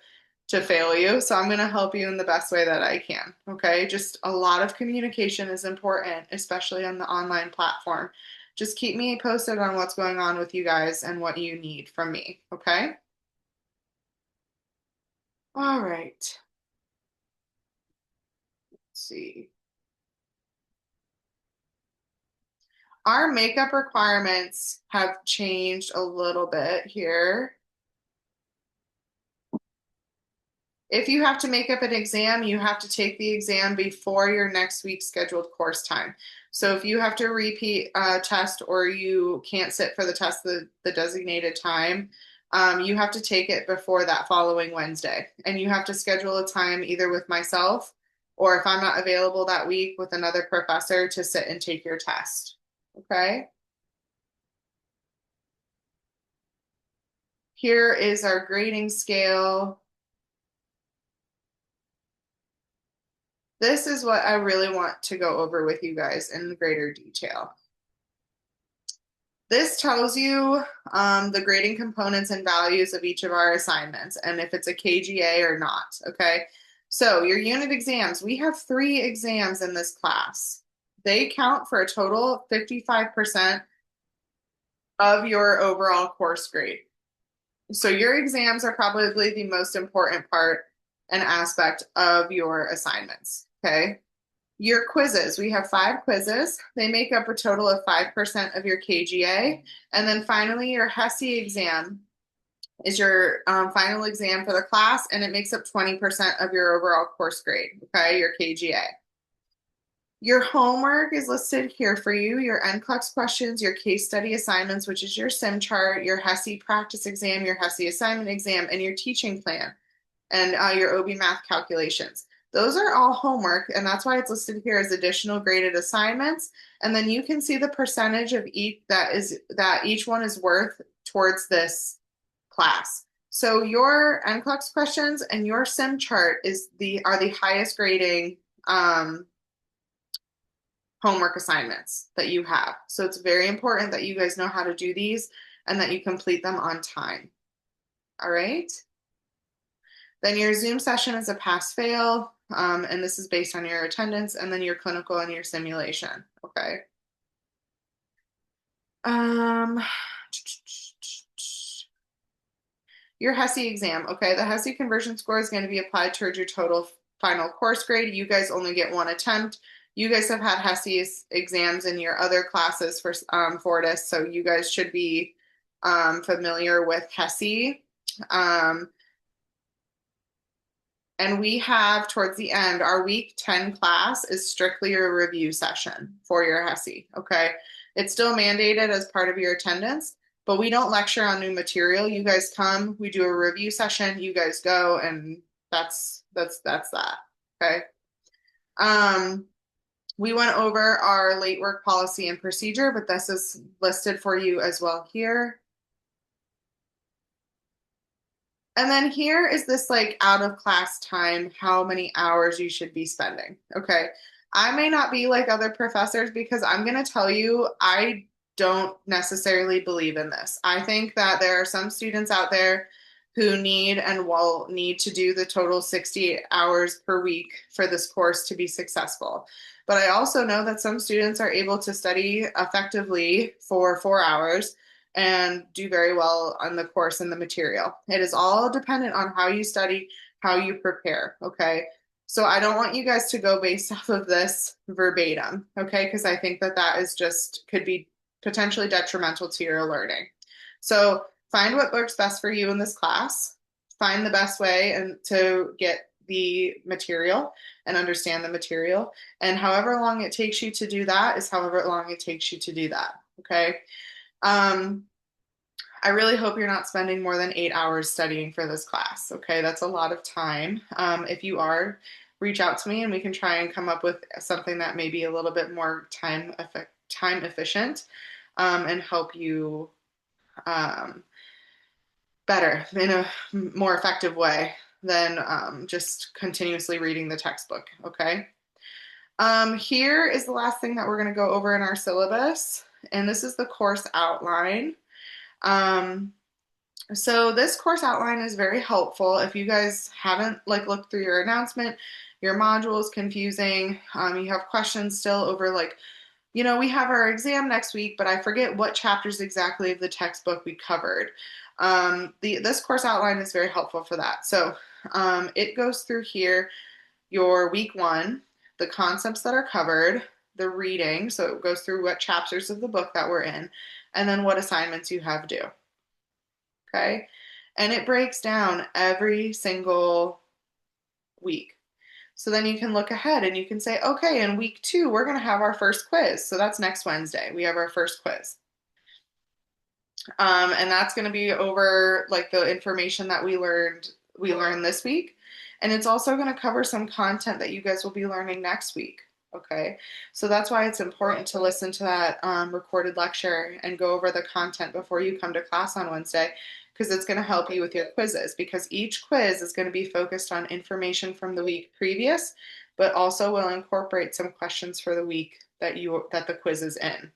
[SPEAKER 1] fail you, so I'm going to help you in the best way that I can, okay? Just a lot of communication is important, especially on the online platform. Just keep me posted on what's going on with you guys and what you need from me, okay? All right. Let's see. Our makeup requirements have changed a little bit here. If you have to make up an exam, you have to take the exam before your next week's scheduled course time. So if you have to repeat a test or you can't sit for the test the designated time, you have to take it before that following Wednesday. And you have to schedule a time either with myself or if I'm not available that week with another professor to sit and take your test. Okay? Here is our grading scale. This is what I really want to go over with you guys in greater detail. This tells you the grading components and values of each of our assignments and if it's a KGA or not, okay? So your unit exams, we have 3 exams in this class. They count for a total of 55% of your overall course grade. So your exams are probably the most important part and aspect of your assignments, okay? Your quizzes, we have 5 quizzes. They make up a total of 5% of your KGA. And then finally, your HESI exam is your final exam for the class, and it makes up 20% of your overall course grade, okay, your KGA. Your homework is listed here for you, your NCLEX questions, your case study assignments, which is your SIM chart, your HESI practice exam, your HESI assignment exam, and your teaching plan, and your OB math calculations. Those are all homework, and that's why it's listed here as additional graded assignments. And then you can see the percentage of each that each one is worth towards this class. So your NCLEX questions and your SIM chart are the highest grading homework assignments that you have. So it's very important that you guys know how to do these and that you complete them on time. All right. Then your Zoom session is a pass fail, and this is based on your attendance, and then your clinical and your simulation. Okay. Your HESI exam. Okay, the HESI conversion score is going to be applied towards your total final course grade. You guys only get 1 attempt. You guys have had HESI exams in your other classes for Fortis, so you guys should be familiar with HESI. And we have towards the end, our week 10 class is strictly a review session for your HESI. Okay. It's still mandated as part of your attendance, but we don't lecture on new material. You guys come, we do a review session, you guys go, and that's that. Okay. We went over our late work policy and procedure, but this is listed for you as well here. And then here is this like out of class time, how many hours you should be spending. Okay. I may not be like other professors because I'm going to tell you, I don't necessarily believe in this. I think that there are some students out there who need and will need to do the total 60 hours per week for this course to be successful. But I also know that some students are able to study effectively for 4 hours and do very well on the course and the material. It is all dependent on how you study, how you prepare, okay? So I don't want you guys to go based off of this verbatim, okay? Because I think that that is just could be potentially detrimental to your learning. So find what works best for you in this class. Find the best way and to get the material and understand the material. And however long it takes you to do that is however long it takes you to do that, okay? I really hope you're not spending more than 8 hours studying for this class. Okay, that's a lot of time. If you are, reach out to me and we can try and come up with something that may be a little bit more time efficient and help you better in a more effective way than just continuously reading the textbook. Okay. Here is the last thing that we're going to go over in our syllabus, and this is the course outline. So this course outline is very helpful if you guys haven't like looked through your announcement, your module is confusing, you have questions still over like, you know, we have our exam next week, but I forget what chapters exactly of the textbook we covered. This course outline is very helpful for that. So it goes through here your week 1, the concepts that are covered, the reading, so it goes through what chapters of the book that we're in, and then what assignments you have due. Okay. And it breaks down every single week. So then you can look ahead and you can say, okay, in week 2, we're going to have our first quiz. So that's next Wednesday. We have our first quiz. And that's going to be over like the information that we learned this week. And it's also going to cover some content that you guys will be learning next week. Okay, so that's why it's important to listen to that recorded lecture and go over the content before you come to class on Wednesday, because it's going to help you with your quizzes, because each quiz is going to be focused on information from the week previous, but also will incorporate some questions for the week that the quiz is in.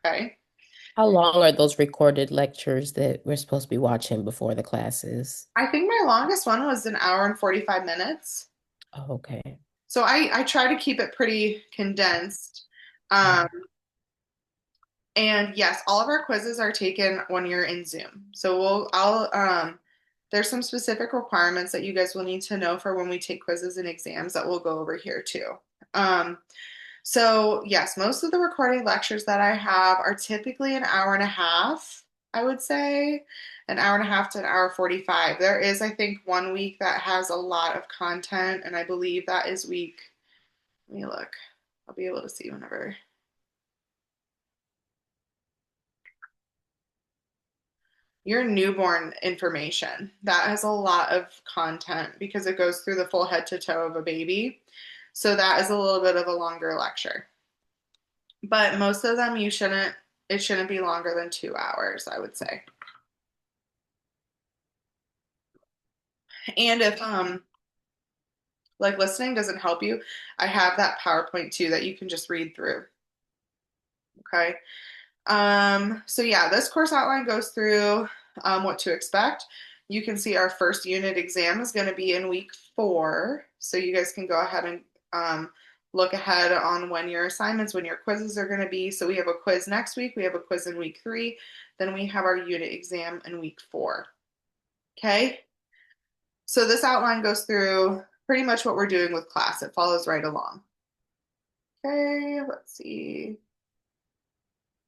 [SPEAKER 1] Okay.
[SPEAKER 4] How long are those recorded lectures that we're supposed to be watching before the classes?
[SPEAKER 1] I think my longest one was an hour and 45 minutes.
[SPEAKER 4] Oh, okay.
[SPEAKER 1] So I try to keep it pretty condensed. Um,
[SPEAKER 4] Mm.
[SPEAKER 1] and yes, all of our quizzes are taken when you're in Zoom. So there's some specific requirements that you guys will need to know for when we take quizzes and exams that we'll go over here too. Um, so yes, most of the recorded lectures that I have are typically an hour and a half, I would say, an hour and a half to an hour 45. There is, I think, one week that has a lot of content, and I believe that is week, let me look. I'll be able to see whenever. Your newborn information. That has a lot of content because it goes through the full head to toe of a baby. So that is a little bit of a longer lecture. But most of them it shouldn't be longer than 2 hours, I would say. And if like listening doesn't help you, I have that PowerPoint too that you can just read through. Okay. So yeah, this course outline goes through what to expect. You can see our first unit exam is going to be in week 4. So you guys can go ahead and look ahead on when your assignments, when your quizzes are going to be. So we have a quiz next week. We have a quiz in week 3. Then we have our unit exam in week 4. Okay. So this outline goes through pretty much what we're doing with class. It follows right along. Okay, let's see.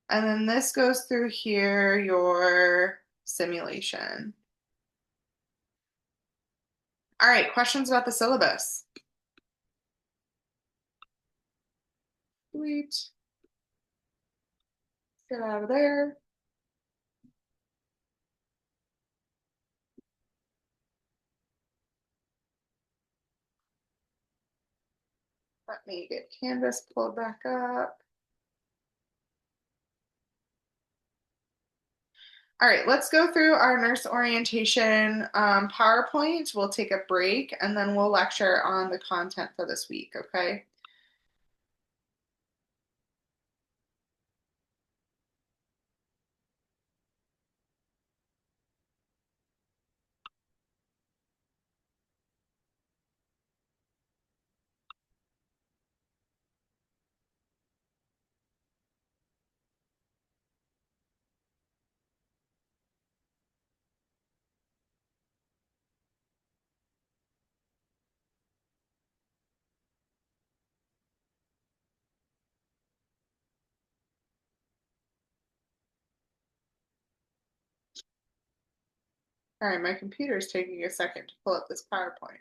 [SPEAKER 1] And then this goes through here, your simulation. All right, questions about the syllabus? Sweet. Get out of there. Let me get Canvas pulled back up. All right, let's go through our nurse orientation PowerPoint. We'll take a break and then we'll lecture on the content for this week, okay? All right, my computer is taking a second to pull up this PowerPoint.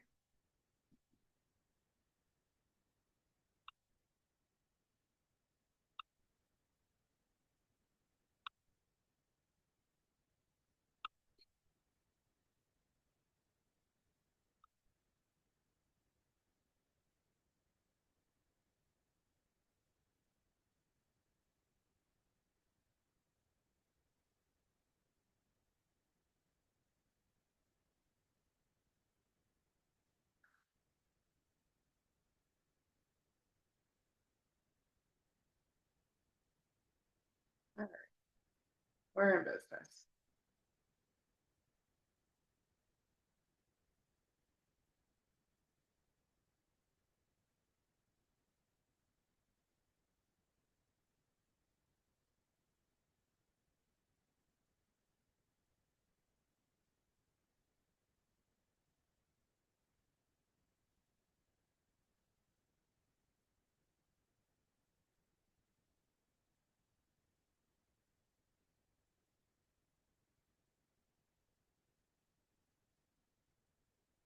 [SPEAKER 1] All right, we're in business.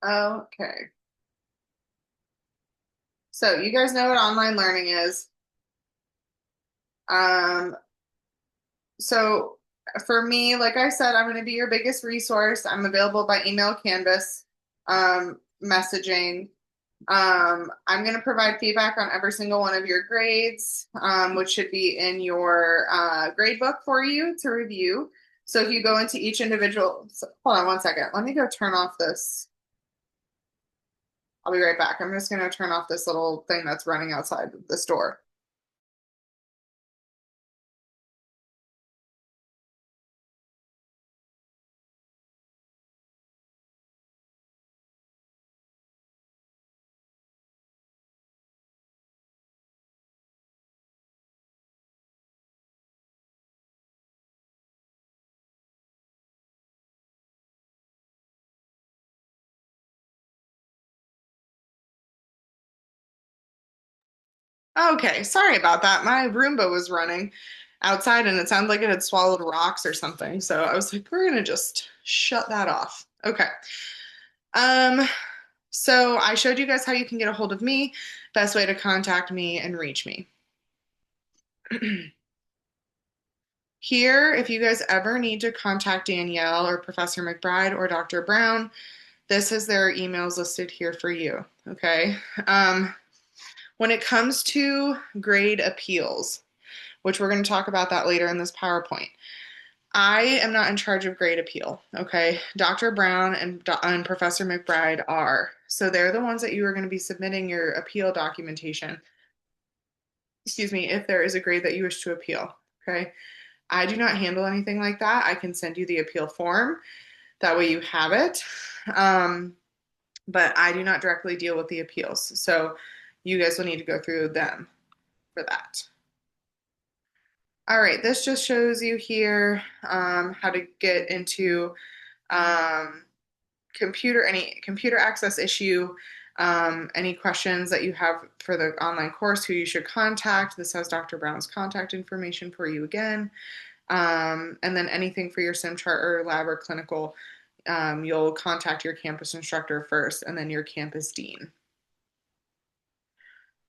[SPEAKER 1] Okay. So you guys know what online learning is. Um, so for me, like I said, I'm going to be your biggest resource. I'm available by email, Canvas, messaging. I'm going to provide feedback on every single one of your grades, which should be in your grade book for you to review. So if you go into each individual, hold on one second. Let me go turn off this. I'll be right back. I'm just going to turn off this little thing that's running outside the store. Okay, sorry about that. My Roomba was running outside and it sounded like it had swallowed rocks or something. So I was like, we're gonna just shut that off. Okay. Um, so I showed you guys how you can get a hold of me, best way to contact me and reach me. Here, if you guys ever need to contact Danielle or Professor McBride or Dr. Brown, this is their emails listed here for you. Okay. When it comes to grade appeals, which we're going to talk about that later in this PowerPoint, I am not in charge of grade appeal. Okay. Dr. Brown and Professor McBride are. So they're the ones that you are going to be submitting your appeal documentation. Excuse me, if there is a grade that you wish to appeal. Okay. I do not handle anything like that. I can send you the appeal form. That way you have it. But I do not directly deal with the appeals. So you guys will need to go through them for that. All right, this just shows you here how to get into um, any computer access issue, any questions that you have for the online course, who you should contact. This has Dr. Brown's contact information for you again. And then anything for your sim chart or lab or clinical, you'll contact your campus instructor first and then your campus dean.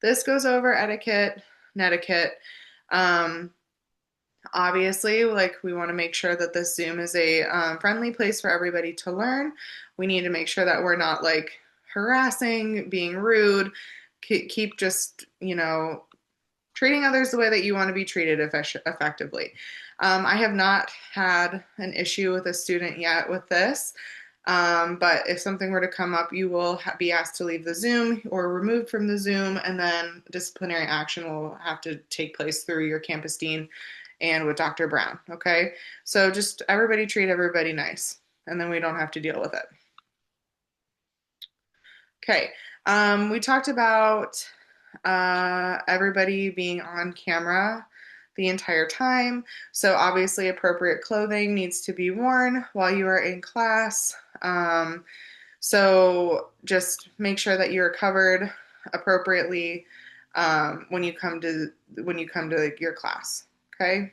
[SPEAKER 1] This goes over etiquette, netiquette. Um, Obviously, like we want to make sure that this Zoom is a friendly place for everybody to learn. We need to make sure that we're not like harassing, being rude, keep just, treating others the way that you want to be treated effectively. I have not had an issue with a student yet with this, but if something were to come up, you will be asked to leave the Zoom or removed from the Zoom, and then disciplinary action will have to take place through your campus dean and with Dr. Brown. Okay, so just everybody treat everybody nice, and then we don't have to deal with it. Okay, we talked about everybody being on camera the entire time. So obviously appropriate clothing needs to be worn while you are in class. So just make sure that you're covered appropriately when you come to your class. Okay.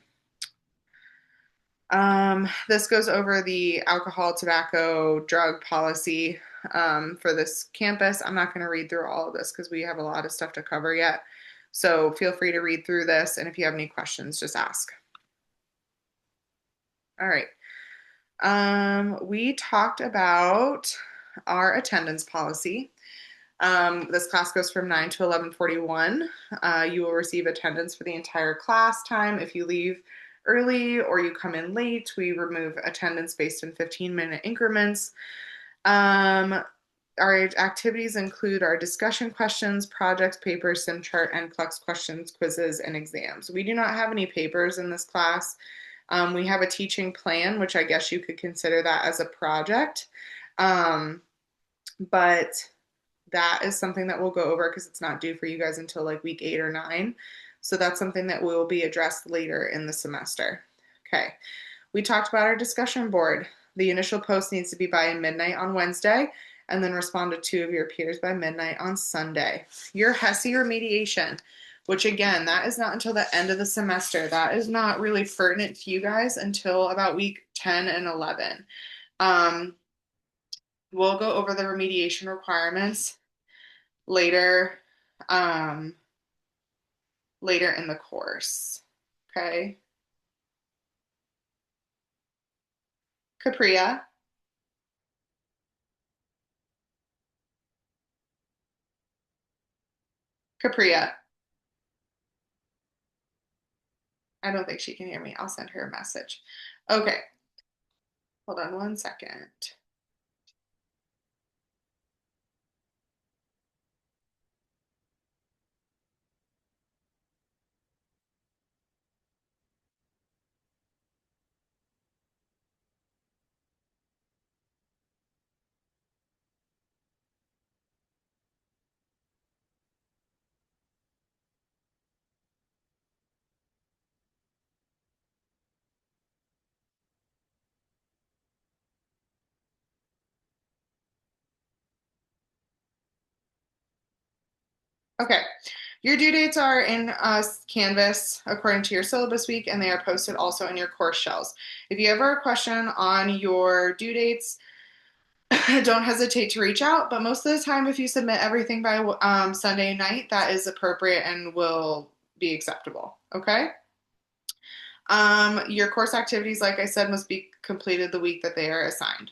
[SPEAKER 1] This goes over the alcohol, tobacco, drug policy for this campus. I'm not going to read through all of this because we have a lot of stuff to cover yet. So feel free to read through this, and if you have any questions, just ask. All right. We talked about our attendance policy. This class goes from 9 to 11:41. You will receive attendance for the entire class time. If you leave early or you come in late, we remove attendance based in 15-minute increments. Our activities include our discussion questions, projects, papers, sim chart, and NCLEX questions, quizzes, and exams. We do not have any papers in this class. We have a teaching plan, which I guess you could consider that as a project. But that is something that we'll go over because it's not due for you guys until like week 8 or 9. So that's something that will be addressed later in the semester. Okay. We talked about our discussion board. The initial post needs to be by midnight on Wednesday and then respond to 2 of your peers by midnight on Sunday. Your HESI remediation, which again, that is not until the end of the semester. That is not really pertinent to you guys until about week 10 and 11. We'll go over the remediation requirements later um, later in the course. Okay. Capria. Capria. I don't think she can hear me. I'll send her a message. Okay. Hold on one second. Okay. Your due dates are in Canvas according to your syllabus week, and they are posted also in your course shells. If you ever have a question on your due dates, don't hesitate to reach out. But most of the time, if you submit everything by Sunday night, that is appropriate and will be acceptable. Okay. Your course activities, like I said, must be completed the week that they are assigned.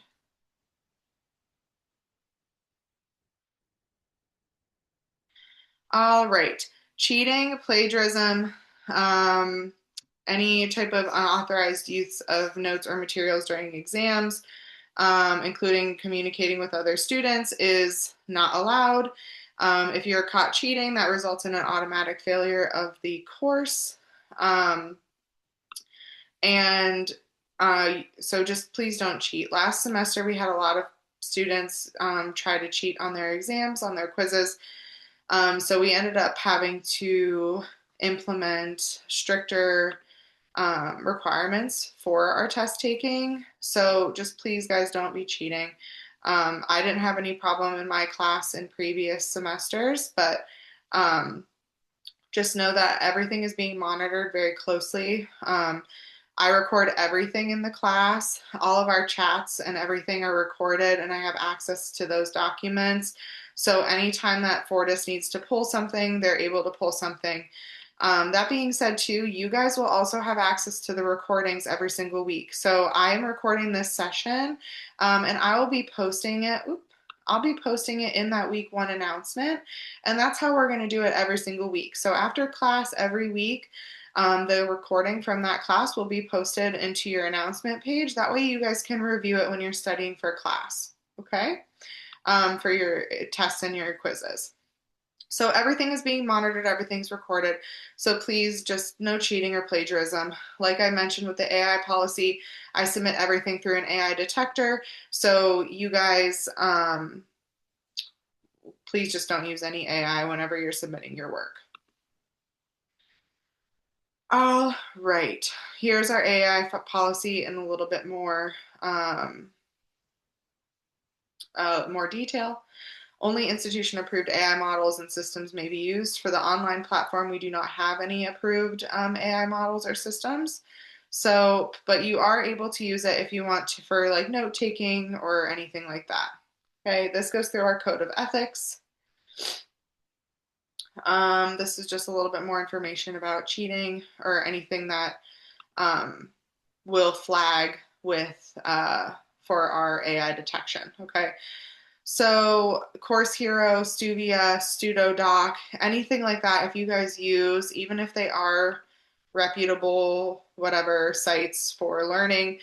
[SPEAKER 1] All right. Cheating, plagiarism, any type of unauthorized use of notes or materials during exams, including communicating with other students, is not allowed. If you're caught cheating, that results in an automatic failure of the course. And so just please don't cheat. Last semester, we had a lot of students try to cheat on their exams, on their quizzes. So we ended up having to implement stricter requirements for our test taking. So just please, guys, don't be cheating. I didn't have any problem in my class in previous semesters, but just know that everything is being monitored very closely. I record everything in the class. All of our chats and everything are recorded, and I have access to those documents. So anytime that Fortis needs to pull something, they're able to pull something. That being said, too, you guys will also have access to the recordings every single week. So I am recording this session, and I will be posting it. I'll be posting it in that week one announcement, and that's how we're going to do it every single week. So after class every week, the recording from that class will be posted into your announcement page. That way you guys can review it when you're studying for class, okay? For your tests and your quizzes. So everything is being monitored, everything's recorded. So please just no cheating or plagiarism. Like I mentioned with the AI policy, I submit everything through an AI detector. So you guys, please just don't use any AI whenever you're submitting your work. All right, here's our AI policy in a little bit more more detail. Only institution-approved AI models and systems may be used. For the online platform, we do not have any approved AI models or systems. So, but you are able to use it if you want to for like note-taking or anything like that. Okay, this goes through our code of ethics. This is just a little bit more information about cheating or anything that will flag with for our AI detection. Okay. So Course Hero, Stuvia, StudoDoc, anything like that, if you guys use, even if they are reputable, whatever sites for learning,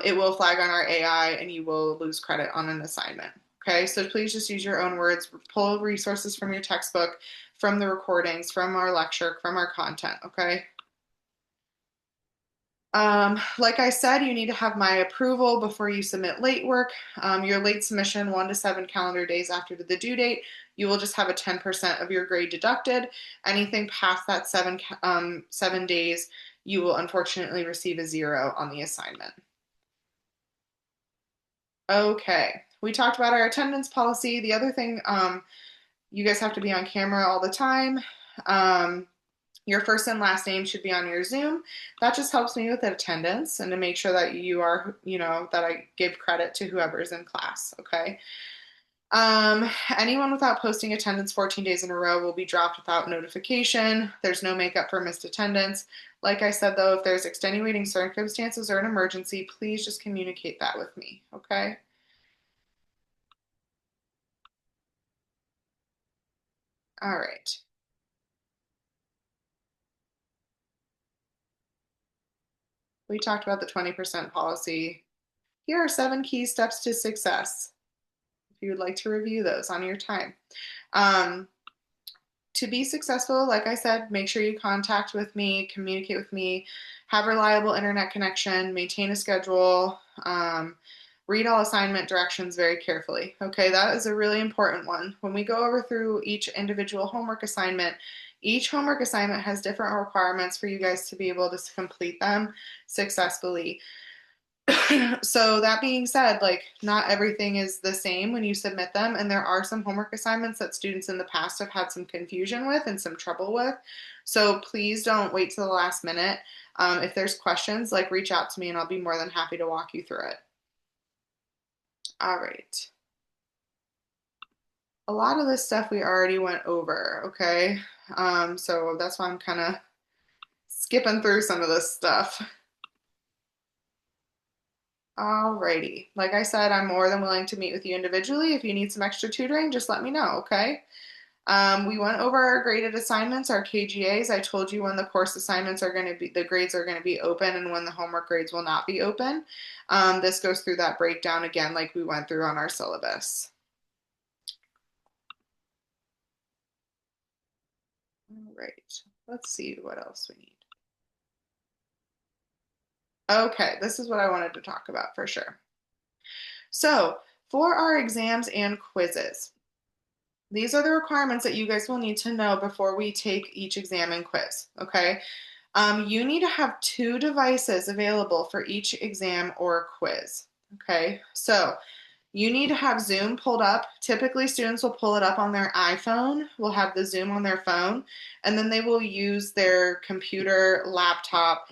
[SPEAKER 1] it will flag on our AI and you will lose credit on an assignment. Okay, so please just use your own words, pull resources from your textbook, from the recordings, from our lecture, from our content, okay? Like I said, you need to have my approval before you submit late work. Your late submission 1 to 7 calendar days after the due date, you will just have a 10% of your grade deducted. Anything past that 7 days, you will unfortunately receive a 0 on the assignment. Okay, we talked about our attendance policy. The other thing, you guys have to be on camera all the time. Your first and last name should be on your Zoom. That just helps me with attendance and to make sure that you are, that I give credit to whoever's in class, okay? Anyone without posting attendance 14 days in a row will be dropped without notification. There's no makeup for missed attendance. Like I said, though, if there's extenuating circumstances or an emergency, please just communicate that with me, okay? All right. We talked about the 20% policy. Here are 7 key steps to success. If you would like to review those on your time. To be successful, like I said, make sure you contact with me, communicate with me, have reliable internet connection, maintain a schedule, read all assignment directions very carefully. Okay, that is a really important one. When we go over through each individual homework assignment, each homework assignment has different requirements for you guys to be able to complete them successfully. So that being said, like not everything is the same when you submit them, and there are some homework assignments that students in the past have had some confusion with and some trouble with. So please don't wait till the last minute. If there's questions, like reach out to me and I'll be more than happy to walk you through it. All right. A lot of this stuff we already went over, okay? So that's why I'm kind of skipping through some of this stuff. Alrighty. Like I said, I'm more than willing to meet with you individually. If you need some extra tutoring, just let me know, okay? We went over our graded assignments, our KGAs. I told you when the course assignments are going to be, the grades are going to be open and when the homework grades will not be open. This goes through that breakdown again, like we went through on our syllabus. All right, let's see what else we need. Okay, this is what I wanted to talk about for sure. So, for our exams and quizzes, these are the requirements that you guys will need to know before we take each exam and quiz, okay? You need to have 2 devices available for each exam or quiz, okay? So, you need to have Zoom pulled up. Typically, students will pull it up on their iPhone, will have the Zoom on their phone, and then they will use their computer, laptop,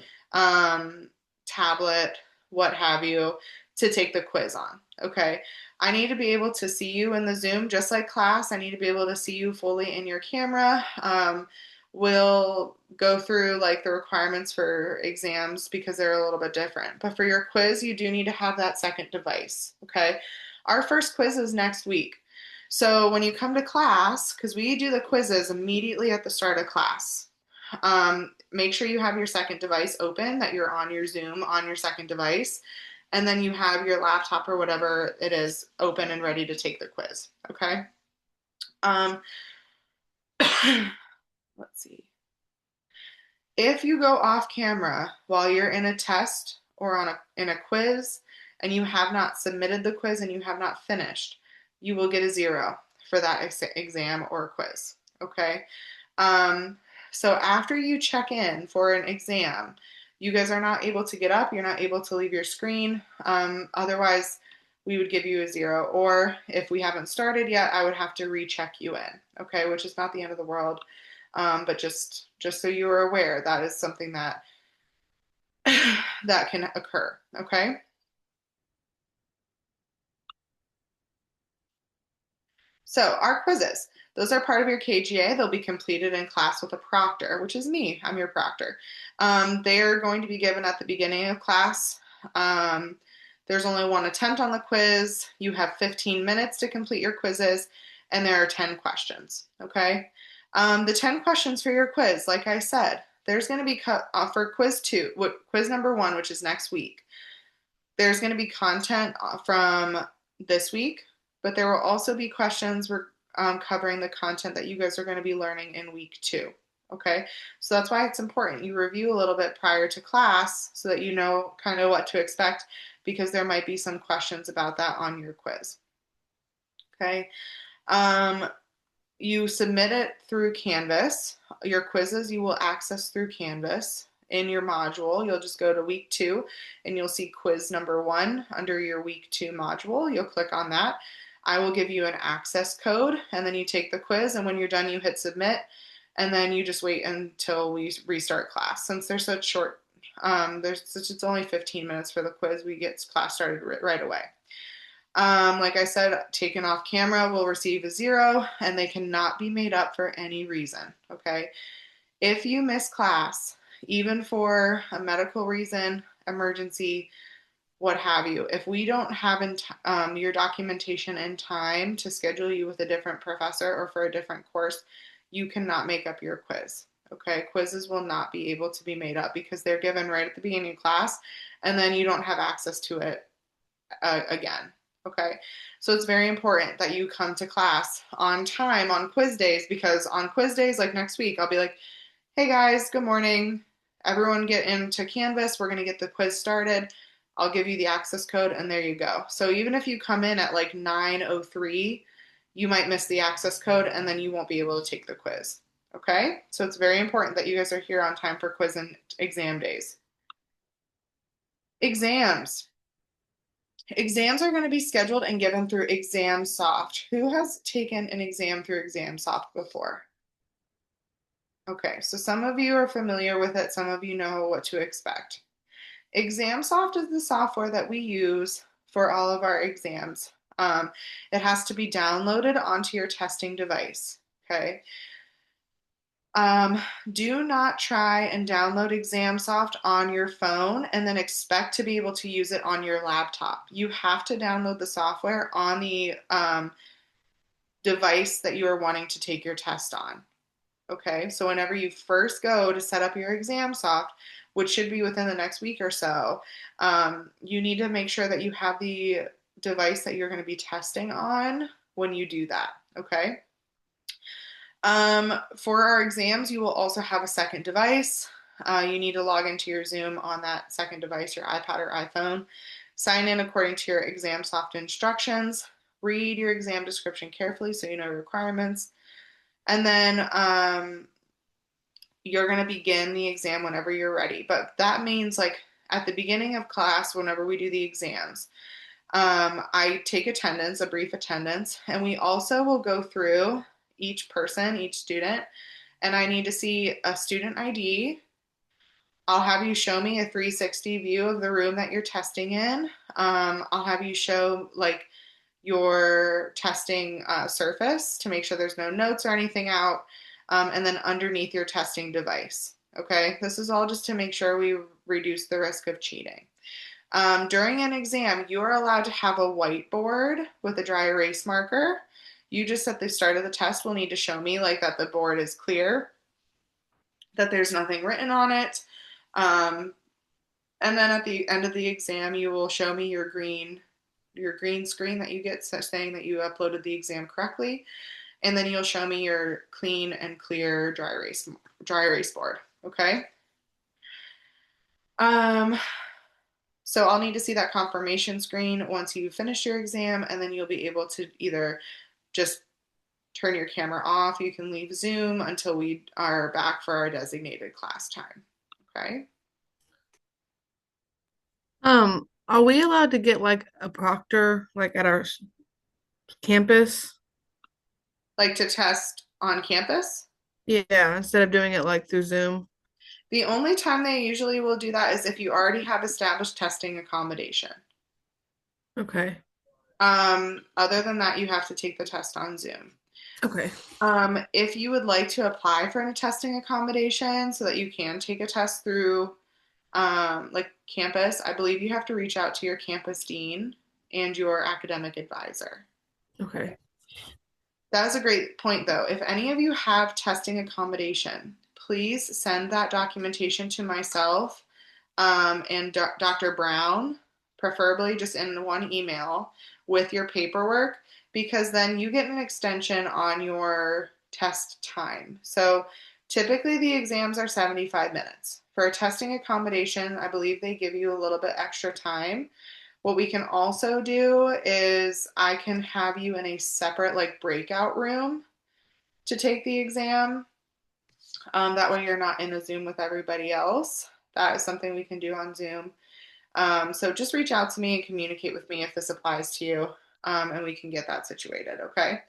[SPEAKER 1] tablet, what have you, to take the quiz on. Okay. I need to be able to see you in the Zoom just like class. I need to be able to see you fully in your camera. We'll go through like the requirements for exams because they're a little bit different. But for your quiz, you do need to have that second device. Okay. Our first quiz is next week. So when you come to class, because we do the quizzes immediately at the start of class, make sure you have your second device open, that you're on your Zoom on your second device, and then you have your laptop or whatever it is open and ready to take the quiz. Okay. Um, let's see. If you go off camera while you're in a test or in a quiz and you have not submitted the quiz and you have not finished, you will get a 0 for that exam or quiz. Okay. Um, so after you check in for an exam, you guys are not able to get up. You're not able to leave your screen. Otherwise, we would give you a 0. Or if we haven't started yet, I would have to recheck you in. Okay, which is not the end of the world. But just so you are aware, that is something that that can occur. Okay. So our quizzes, those are part of your KGA. They'll be completed in class with a proctor, which is me. I'm your proctor. They are going to be given at the beginning of class. Um, there's only 1 attempt on the quiz. You have 15 minutes to complete your quizzes, and there are 10 questions. Okay. The 10 questions for your quiz, like I said, there's going to be for quiz number 1, which is next week. There's going to be content from this week, but there will also be questions covering the content that you guys are going to be learning in week 2. Okay, so that's why it's important you review a little bit prior to class so that you know kind of what to expect because there might be some questions about that on your quiz. Okay, you submit it through Canvas. Your quizzes you will access through Canvas. In your module, you'll just go to week 2 and you'll see quiz number 1 under your week 2 module. You'll click on that. I will give you an access code and then you take the quiz, and when you're done, you hit submit, and then you just wait until we restart class. Since they're such short, it's only 15 minutes for the quiz, we get class started right away. Like I said, taken off camera will receive a 0 and they cannot be made up for any reason. Okay. If you miss class, even for a medical reason, emergency, what have you, if we don't have your documentation in time to schedule you with a different professor or for a different course, you cannot make up your quiz. Okay, quizzes will not be able to be made up because they're given right at the beginning of class and then you don't have access to it again. Okay, so it's very important that you come to class on time on quiz days, because on quiz days like next week, I'll be like, hey guys, good morning. Everyone get into Canvas. We're going to get the quiz started. I'll give you the access code and there you go. So even if you come in at like 9:03, you might miss the access code and then you won't be able to take the quiz. Okay? So it's very important that you guys are here on time for quiz and exam days. Exams. Exams are going to be scheduled and given through ExamSoft. Who has taken an exam through ExamSoft before? Okay, so some of you are familiar with it, some of you know what to expect. ExamSoft is the software that we use for all of our exams. It has to be downloaded onto your testing device. Okay. Um, do not try and download ExamSoft on your phone and then expect to be able to use it on your laptop. You have to download the software on the device that you are wanting to take your test on. Okay, so whenever you first go to set up your ExamSoft, which should be within the next week or so, you need to make sure that you have the device that you're going to be testing on when you do that. Okay. For our exams, you will also have a second device. You need to log into your Zoom on that second device, your iPad or iPhone. Sign in according to your ExamSoft instructions. Read your exam description carefully so you know requirements. And then you're going to begin the exam whenever you're ready. But that means like at the beginning of class, whenever we do the exams, I take attendance, a brief attendance, and we also will go through each person, each student, and I need to see a student ID. I'll have you show me a 360 view of the room that you're testing in. I'll have you show like your testing surface to make sure there's no notes or anything out, and then underneath your testing device. Okay, this is all just to make sure we reduce the risk of cheating. During an exam, you are allowed to have a whiteboard with a dry erase marker. You just at the start of the test will need to show me like that the board is clear, that there's nothing written on it. Um, and then at the end of the exam, you will show me your green screen that you get saying that you uploaded the exam correctly. And then you'll show me your clean and clear dry erase board. Okay. So I'll need to see that confirmation screen once you finish your exam, and then you'll be able to either just turn your camera off. You can leave Zoom until we are back for our designated class time. Okay.
[SPEAKER 2] Are we allowed to get like a proctor like at our campus?
[SPEAKER 1] Like to test on campus?
[SPEAKER 2] Yeah, instead of doing it like through Zoom.
[SPEAKER 1] The only time they usually will do that is if you already have established testing accommodation.
[SPEAKER 2] Okay.
[SPEAKER 1] Other than that, you have to take the test on Zoom.
[SPEAKER 2] Okay.
[SPEAKER 1] If you would like to apply for a testing accommodation so that you can take a test through like campus, I believe you have to reach out to your campus dean and your academic advisor.
[SPEAKER 2] Okay.
[SPEAKER 1] That is a great point, though. If any of you have testing accommodation, please send that documentation to myself and Dr. Brown, preferably just in one email with your paperwork, because then you get an extension on your test time. So typically the exams are 75 minutes. For a testing accommodation, I believe they give you a little bit extra time. What we can also do is I can have you in a separate like breakout room to take the exam. That way you're not in a Zoom with everybody else. That is something we can do on Zoom. So just reach out to me and communicate with me if this applies to you, and we can get that situated. Okay.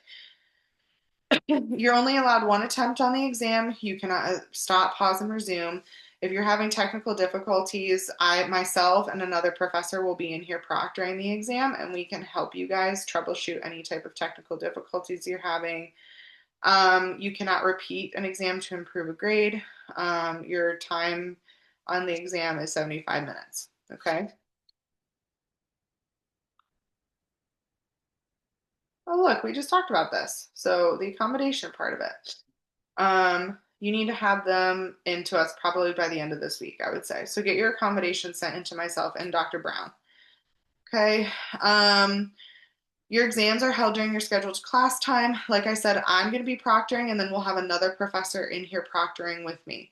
[SPEAKER 1] You're only allowed one attempt on the exam. You cannot stop, pause, and resume. If you're having technical difficulties, I myself and another professor will be in here proctoring the exam, and we can help you guys troubleshoot any type of technical difficulties you're having. You cannot repeat an exam to improve a grade. Your time on the exam is 75 minutes. Okay. Oh, look, we just talked about this. So the accommodation part of it. You need to have them into us probably by the end of this week, I would say. So get your accommodation sent into myself and Dr. Brown. Okay. Your exams are held during your scheduled class time. Like I said, I'm going to be proctoring, and then we'll have another professor in here proctoring with me.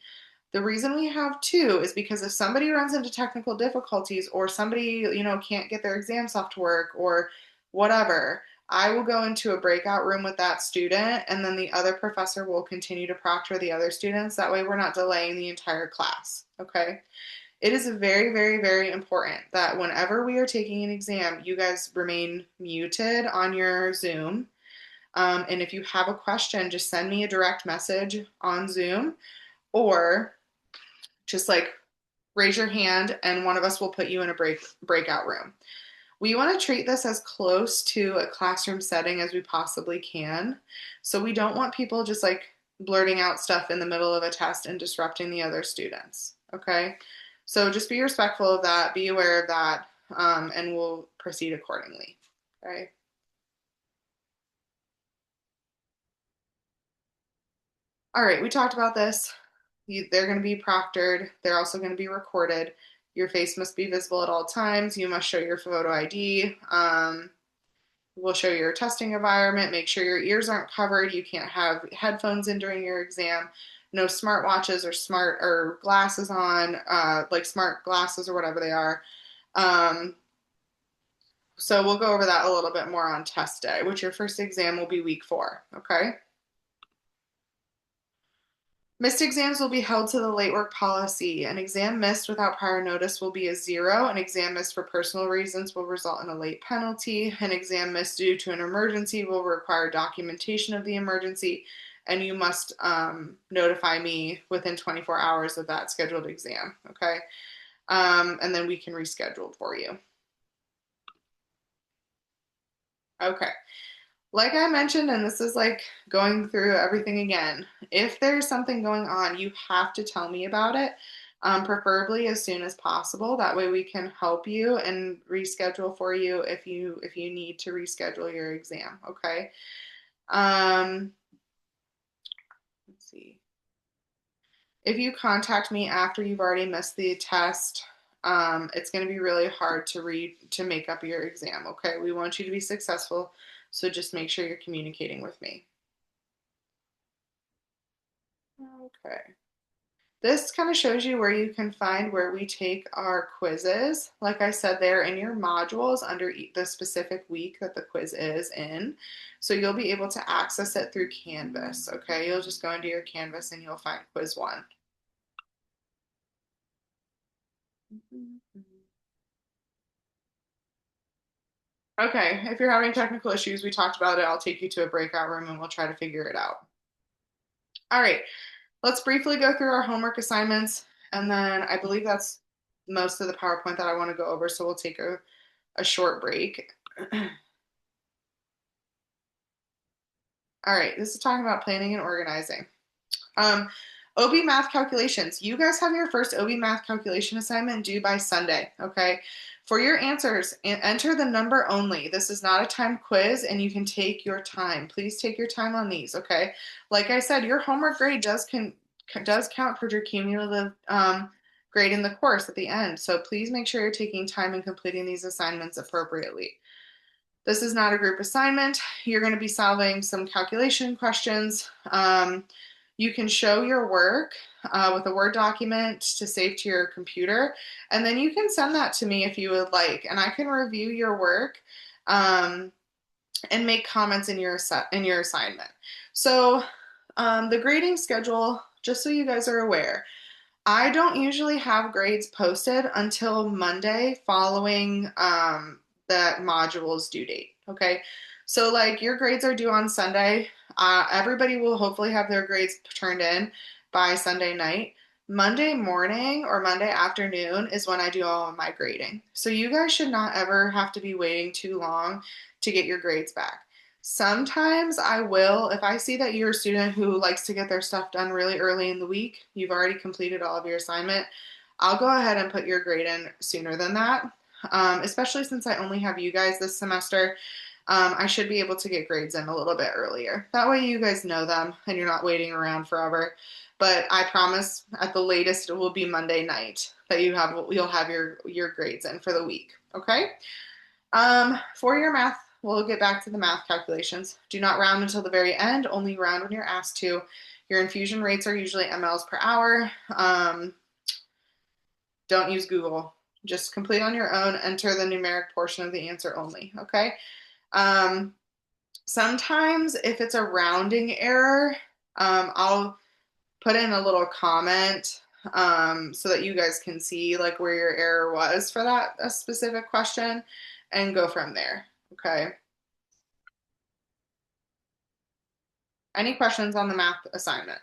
[SPEAKER 1] The reason we have two is because if somebody runs into technical difficulties or somebody, can't get their exam soft to work or whatever, I will go into a breakout room with that student, and then the other professor will continue to proctor the other students. That way we're not delaying the entire class. Okay. It is very, very, very important that whenever we are taking an exam, you guys remain muted on your Zoom. And if you have a question, just send me a direct message on Zoom or just like raise your hand and one of us will put you in a breakout room. We want to treat this as close to a classroom setting as we possibly can. So we don't want people just like blurting out stuff in the middle of a test and disrupting the other students. Okay. So just be respectful of that, be aware of that, and we'll proceed accordingly. Okay. All right, we talked about this. They're going to be proctored. They're also going to be recorded. Your face must be visible at all times. You must show your photo ID. We'll show your testing environment. Make sure your ears aren't covered. You can't have headphones in during your exam. No smartwatches or smart or glasses on, like smart glasses or whatever they are. Um, so we'll go over that a little bit more on test day, which your first exam will be week 4. Okay. Missed exams will be held to the late work policy. An exam missed without prior notice will be a 0. An exam missed for personal reasons will result in a late penalty. An exam missed due to an emergency will require documentation of the emergency, and you must notify me within 24 hours of that scheduled exam. Okay. And then we can reschedule for you. Okay. Like I mentioned, and this is like going through everything again, if there's something going on, you have to tell me about it, preferably as soon as possible. That way we can help you and reschedule for you if you need to reschedule your exam. Okay. Let's see. If you contact me after you've already missed the test, it's going to be really hard to make up your exam. Okay. We want you to be successful. So just make sure you're communicating with me. Okay. This kind of shows you where you can find where we take our quizzes. Like I said, they're in your modules under the specific week that the quiz is in. So you'll be able to access it through Canvas. Okay. You'll just go into your Canvas and you'll find quiz 1. Okay, if you're having technical issues, we talked about it. I'll take you to a breakout room and we'll try to figure it out. All right, let's briefly go through our homework assignments, and then I believe that's most of the PowerPoint that I want to go over, so we'll take a short break. All right, this is talking about planning and organizing. OB math calculations. You guys have your first OB math calculation assignment due by Sunday, okay? For your answers, enter the number only. This is not a timed quiz and you can take your time. Please take your time on these, okay? Like I said, your homework grade does count for your cumulative grade in the course at the end. So please make sure you're taking time and completing these assignments appropriately. This is not a group assignment. You're going to be solving some calculation questions. You can show your work with a Word document to save to your computer, and then you can send that to me if you would like, and I can review your work and make comments in your assignment. So the grading schedule, just so you guys are aware, I don't usually have grades posted until Monday following that module's due date. Okay. So like your grades are due on Sunday. Everybody will hopefully have their grades turned in by Sunday night. Monday morning or Monday afternoon is when I do all of my grading. So you guys should not ever have to be waiting too long to get your grades back. Sometimes I will, if I see that you're a student who likes to get their stuff done really early in the week, you've already completed all of your assignment, I'll go ahead and put your grade in sooner than that. Especially since I only have you guys this semester, I should be able to get grades in a little bit earlier. That way you guys know them and you're not waiting around forever. But I promise at the latest it will be Monday night that you'll have your grades in for the week. Okay? For your math, we'll get back to the math calculations. Do not round until the very end, only round when you're asked to. Your infusion rates are usually mLs per hour. Don't use Google. Just complete on your own, enter the numeric portion of the answer only, okay? Sometimes if it's a rounding error, I'll put in a little comment so that you guys can see like where your error was for that a specific question and go from there. Okay. Any questions on the math assignment?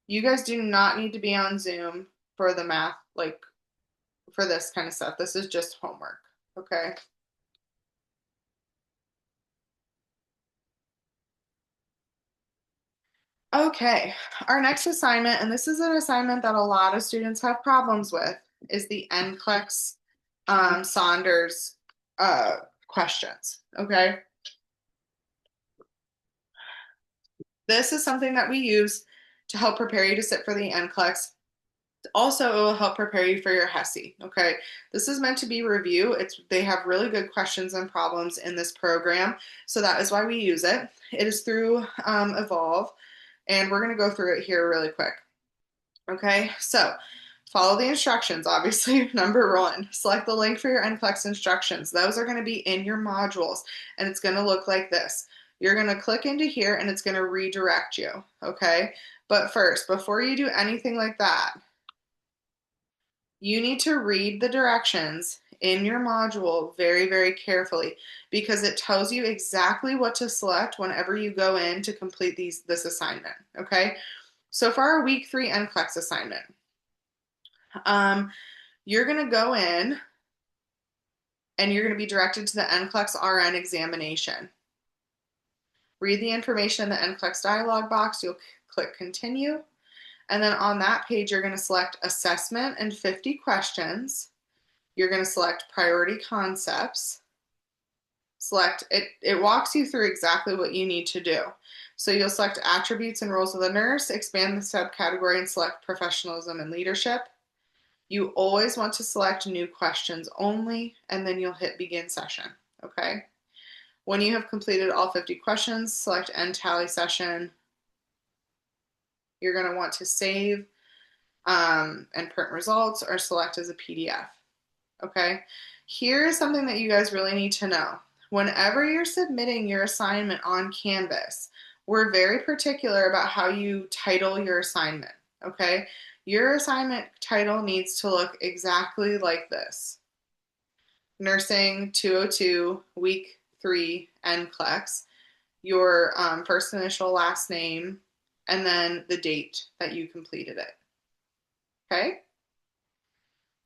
[SPEAKER 1] You guys do not need to be on Zoom for the math, like for this kind of stuff. This is just homework. Okay. Okay. Our next assignment, and this is an assignment that a lot of students have problems with, is the NCLEX Saunders questions. Okay. This is something that we use to help prepare you to sit for the NCLEX. Also, it will help prepare you for your HESI. Okay, this is meant to be review. They have really good questions and problems in this program, so that is why we use it. It is through Evolve, and we're going to go through it here really quick. Okay, so follow the instructions. Obviously, number one, select the link for your NCLEX instructions. Those are going to be in your modules, and it's going to look like this. You're going to click into here, and it's going to redirect you. Okay, but first, before you do anything like that, you need to read the directions in your module very, very carefully because it tells you exactly what to select whenever you go in to complete this assignment. Okay, so for our week 3 NCLEX assignment, you're going to go in and you're going to be directed to the NCLEX RN examination. Read the information in the NCLEX dialog box. You'll click continue. And then on that page, you're going to select assessment and 50 questions. You're going to select priority concepts. Select it. It walks you through exactly what you need to do. So you'll select attributes and roles of the nurse, expand the subcategory and select professionalism and leadership. You always want to select new questions only, and then you'll hit begin session. Okay. When you have completed all 50 questions, select end tally session. You're going to want to save and print results or select as a PDF. Okay. Here's something that you guys really need to know. Whenever you're submitting your assignment on Canvas, we're very particular about how you title your assignment. Okay. Your assignment title needs to look exactly like this. Nursing 202, week 3, NCLEX, your first initial, last name, and then the date that you completed it. Okay?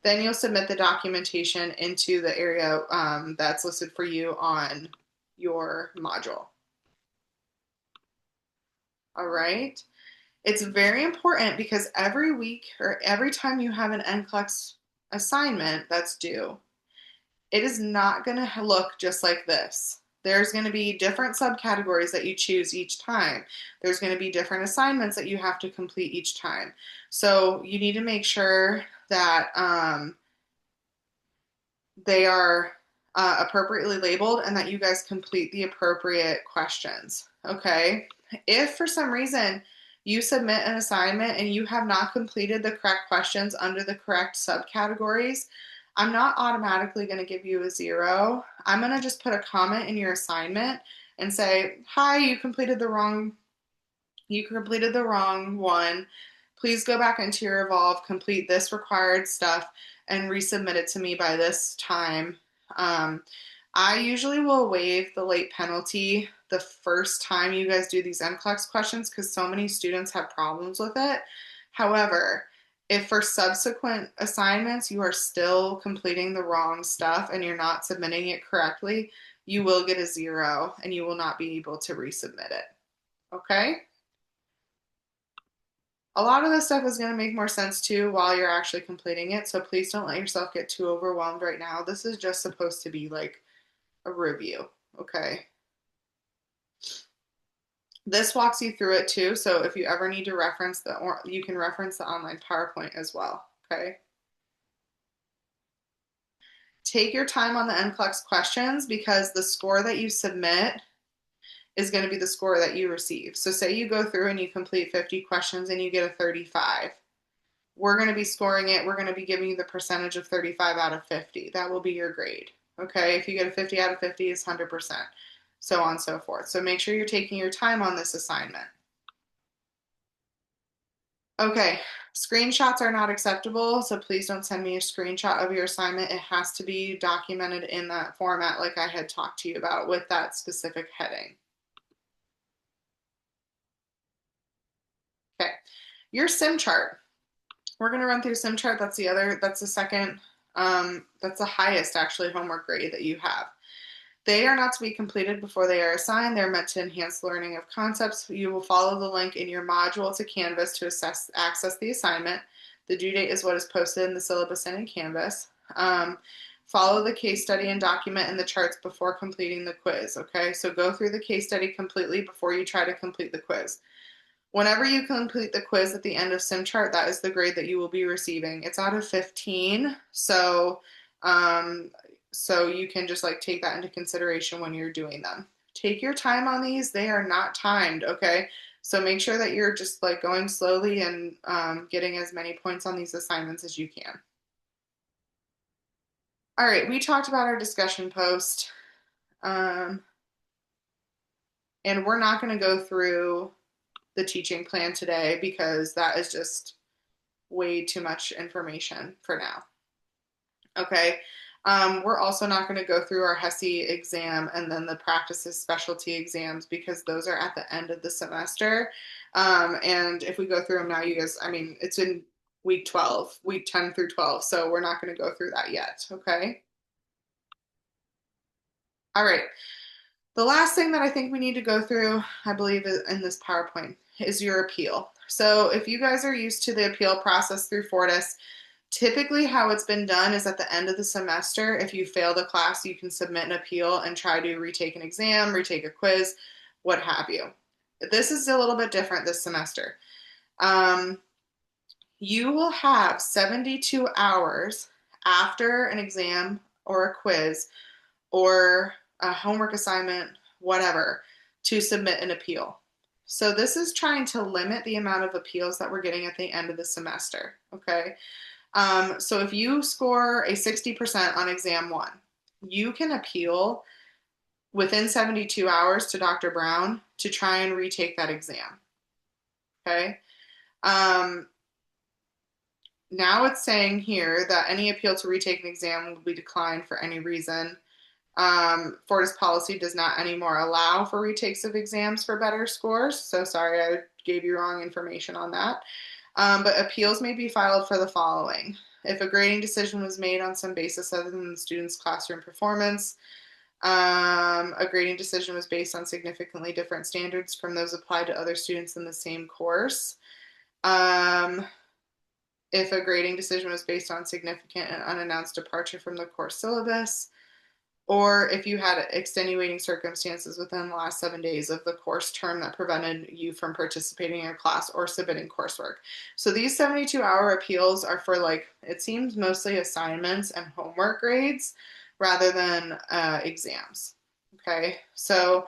[SPEAKER 1] Then you'll submit the documentation into the area that's listed for you on your module. All right? It's very important because every week or every time you have an NCLEX assignment that's due, it is not going to look just like this. There's going to be different subcategories that you choose each time. There's going to be different assignments that you have to complete each time. So you need to make sure that they are appropriately labeled and that you guys complete the appropriate questions. Okay. If for some reason you submit an assignment and you have not completed the correct questions under the correct subcategories, I'm not automatically going to give you a 0. I'm going to just put a comment in your assignment and say, hi, you completed the wrong one. Please go back into your Evolve, complete this required stuff, and resubmit it to me by this time. I usually will waive the late penalty the first time you guys do these NCLEX questions because so many students have problems with it. However, if for subsequent assignments you are still completing the wrong stuff and you're not submitting it correctly, you will get a 0 and you will not be able to resubmit it. Okay? A lot of this stuff is going to make more sense too while you're actually completing it, so please don't let yourself get too overwhelmed right now. This is just supposed to be like a review, okay? This walks you through it too, so if you ever need to reference you can reference the online PowerPoint as well, okay? Take your time on the NCLEX questions because the score that you submit is going to be the score that you receive. So say you go through and you complete 50 questions and you get a 35. We're going to be scoring it. We're going to be giving you the percentage of 35 out of 50. That will be your grade. Okay, if you get a 50 out of 50, it's 100%, so on and so forth. So make sure you're taking your time on this assignment. Okay, screenshots are not acceptable, so please don't send me a screenshot of your assignment. It has to be documented in that format like I had talked to you about with that specific heading. Okay, your sim chart. We're going to run through sim chart. That's the second, that's the highest actually homework grade that you have. They are not to be completed before they are assigned. They're meant to enhance learning of concepts. You will follow the link in your module to Canvas to access the assignment. The due date is what is posted in the syllabus and in Canvas. Follow the case study and document in the charts before completing the quiz, okay? So go through the case study completely before you try to complete the quiz. Whenever you complete the quiz at the end of SimChart, that is the grade that you will be receiving. It's out of 15, so you can just like take that into consideration when you're doing them. Take your time on these. They are not timed, okay? So make sure that you're just like going slowly and getting as many points on these assignments as you can. All right, we talked about our discussion post, and we're not going to go through the teaching plan today because that is just way too much information for now. Okay. We're also not going to go through our HESI exam and then the practices specialty exams because those are at the end of the semester. And if we go through them now, you guys, I mean, it's in week 12, week 10 through 12. So we're not going to go through that yet. Okay. All right. The last thing that I think we need to go through, I believe, in this PowerPoint is your appeal. So if you guys are used to the appeal process through Fortis, typically how it's been done is at the end of the semester, if you fail the class, you can submit an appeal and try to retake an exam, retake a quiz, what have you. This is a little bit different this semester. You will have 72 hours after an exam or a quiz or a homework assignment, whatever, to submit an appeal. So this is trying to limit the amount of appeals that we're getting at the end of the semester, okay? So if you score a 60% on exam one, you can appeal within 72 hours to Dr. Brown to try and retake that exam, okay? Now it's saying here that any appeal to retake an exam will be declined for any reason. Fortis policy does not anymore allow for retakes of exams for better scores. So sorry, I gave you wrong information on that. But appeals may be filed for the following. If a grading decision was made on some basis other than the student's classroom performance, a grading decision was based on significantly different standards from those applied to other students in the same course. If a grading decision was based on significant and unannounced departure from the course syllabus, or if you had extenuating circumstances within the last 7 days of the course term that prevented you from participating in a class or submitting coursework. So these 72-hour appeals are for, like, it seems mostly assignments and homework grades rather than exams. Okay, so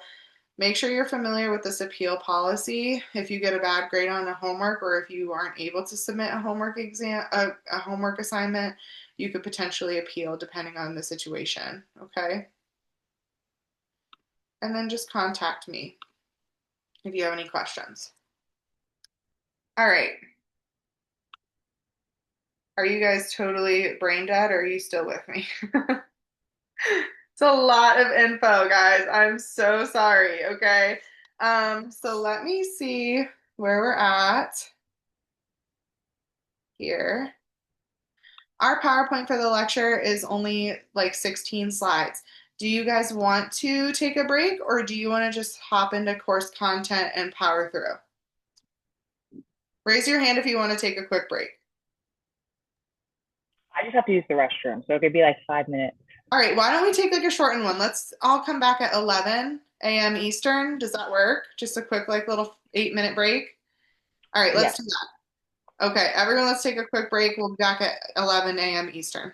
[SPEAKER 1] make sure you're familiar with this appeal policy. If you get a bad grade on a homework or if you aren't able to submit a homework exam, a homework assignment, you could potentially appeal depending on the situation, okay? And then just contact me if you have any questions. All right. Are you guys totally brain dead or are you still with me? It's a lot of info, guys. I'm so sorry, okay? So let me see where we're at here. Our PowerPoint for the lecture is only like 16 slides. Do you guys want to take a break or do you want to just hop into course content and power through? Raise your hand if you want to take a quick break.
[SPEAKER 3] I just have to use the restroom, so it could be like 5 minutes.
[SPEAKER 1] All right, why don't we take like a shortened one? Let's all come back at 11 a.m. Eastern. Does that work? Just a quick like little 8-minute break. All right, let's
[SPEAKER 3] Yes.
[SPEAKER 1] do that. Okay, everyone, let's take a quick break. We'll be back at 11 a.m. Eastern.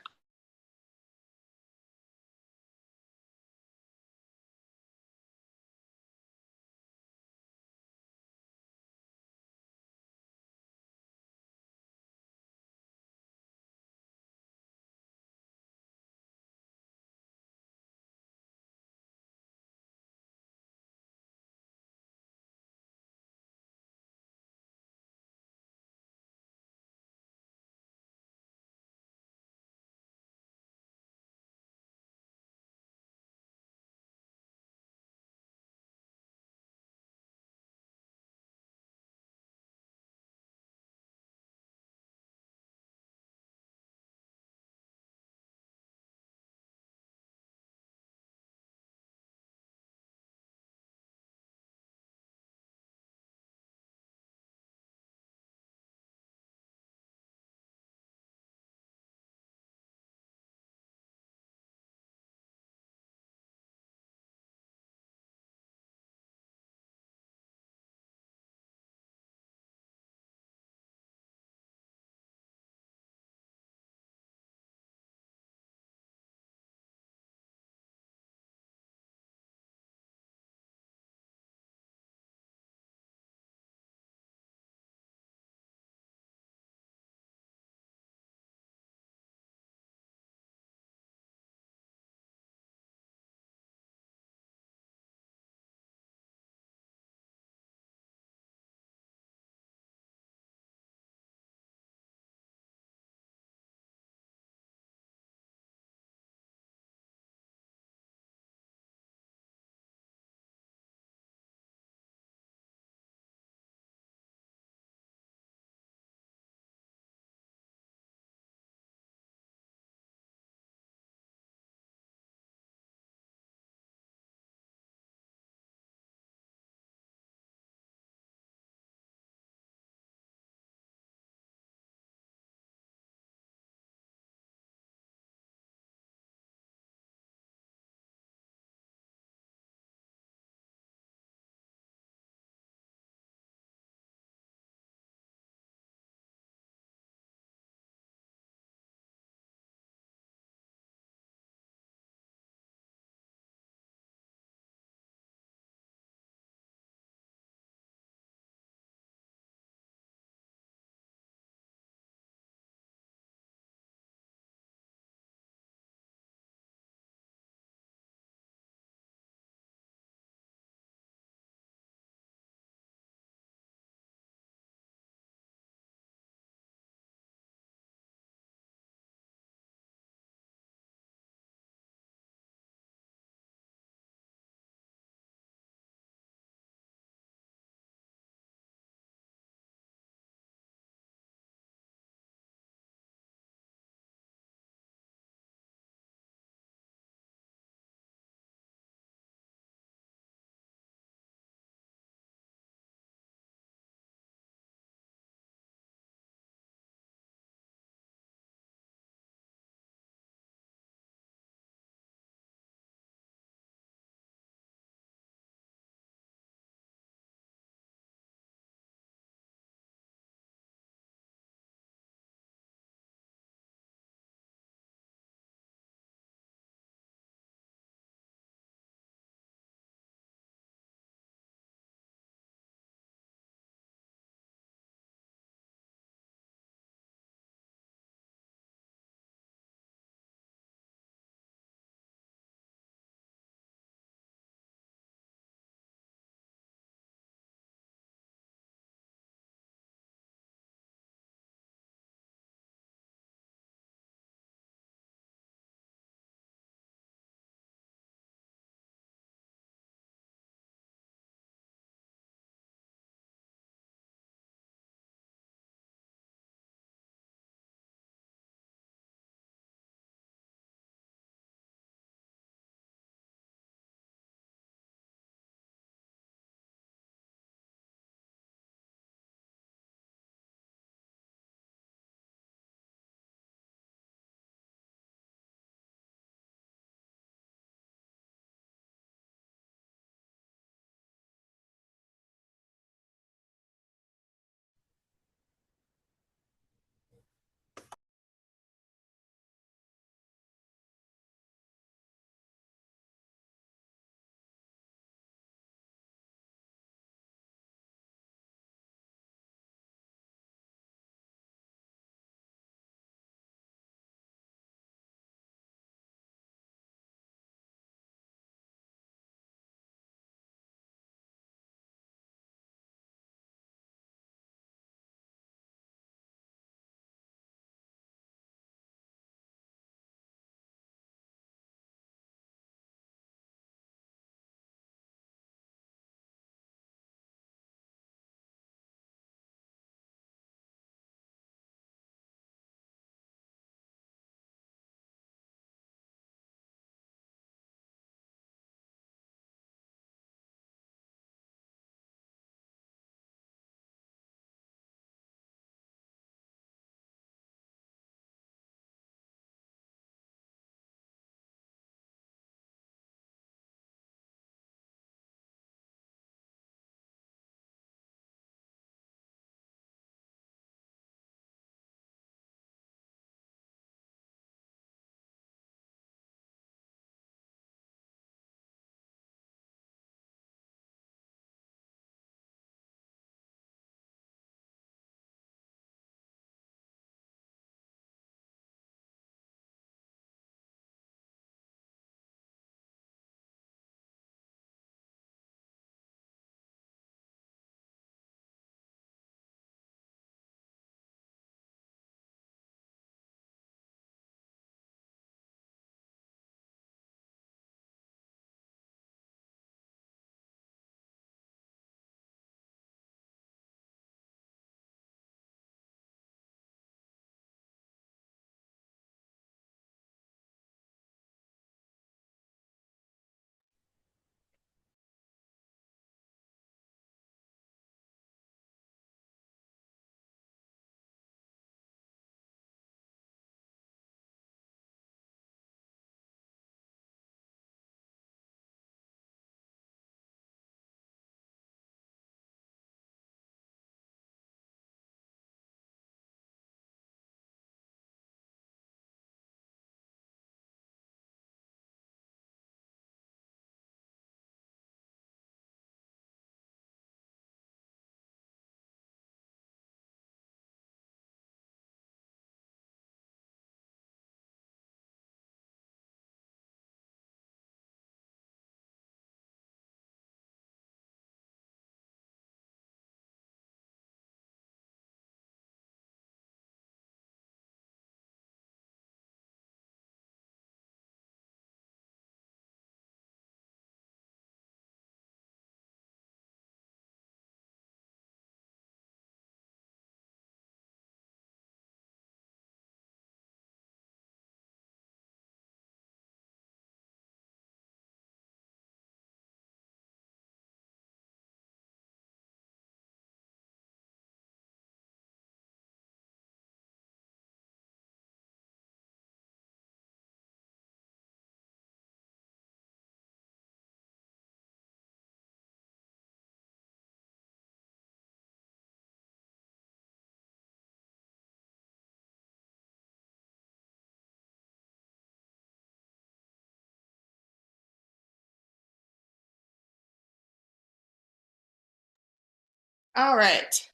[SPEAKER 1] All right.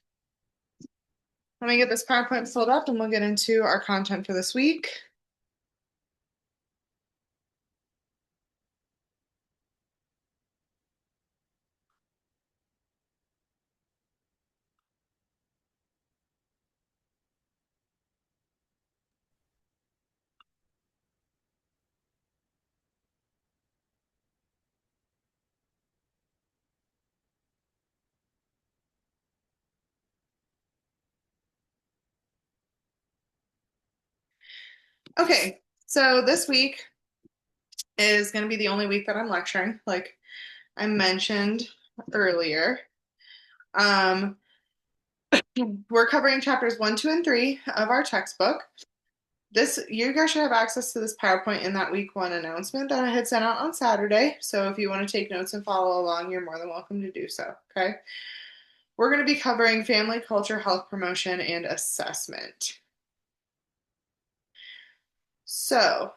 [SPEAKER 1] Let me get this PowerPoint filled up and we'll get into our content for this week. Okay, so this week is going to be the only week that I'm lecturing, like I mentioned earlier. Um, we're covering chapters 1, 2, and 3 of our textbook. You guys should have access to this PowerPoint in that week 1 announcement that I had sent out on Saturday. So if you want to take notes and follow along, you're more than welcome to do so. Okay. We're going to be covering family culture, health promotion, and assessment. So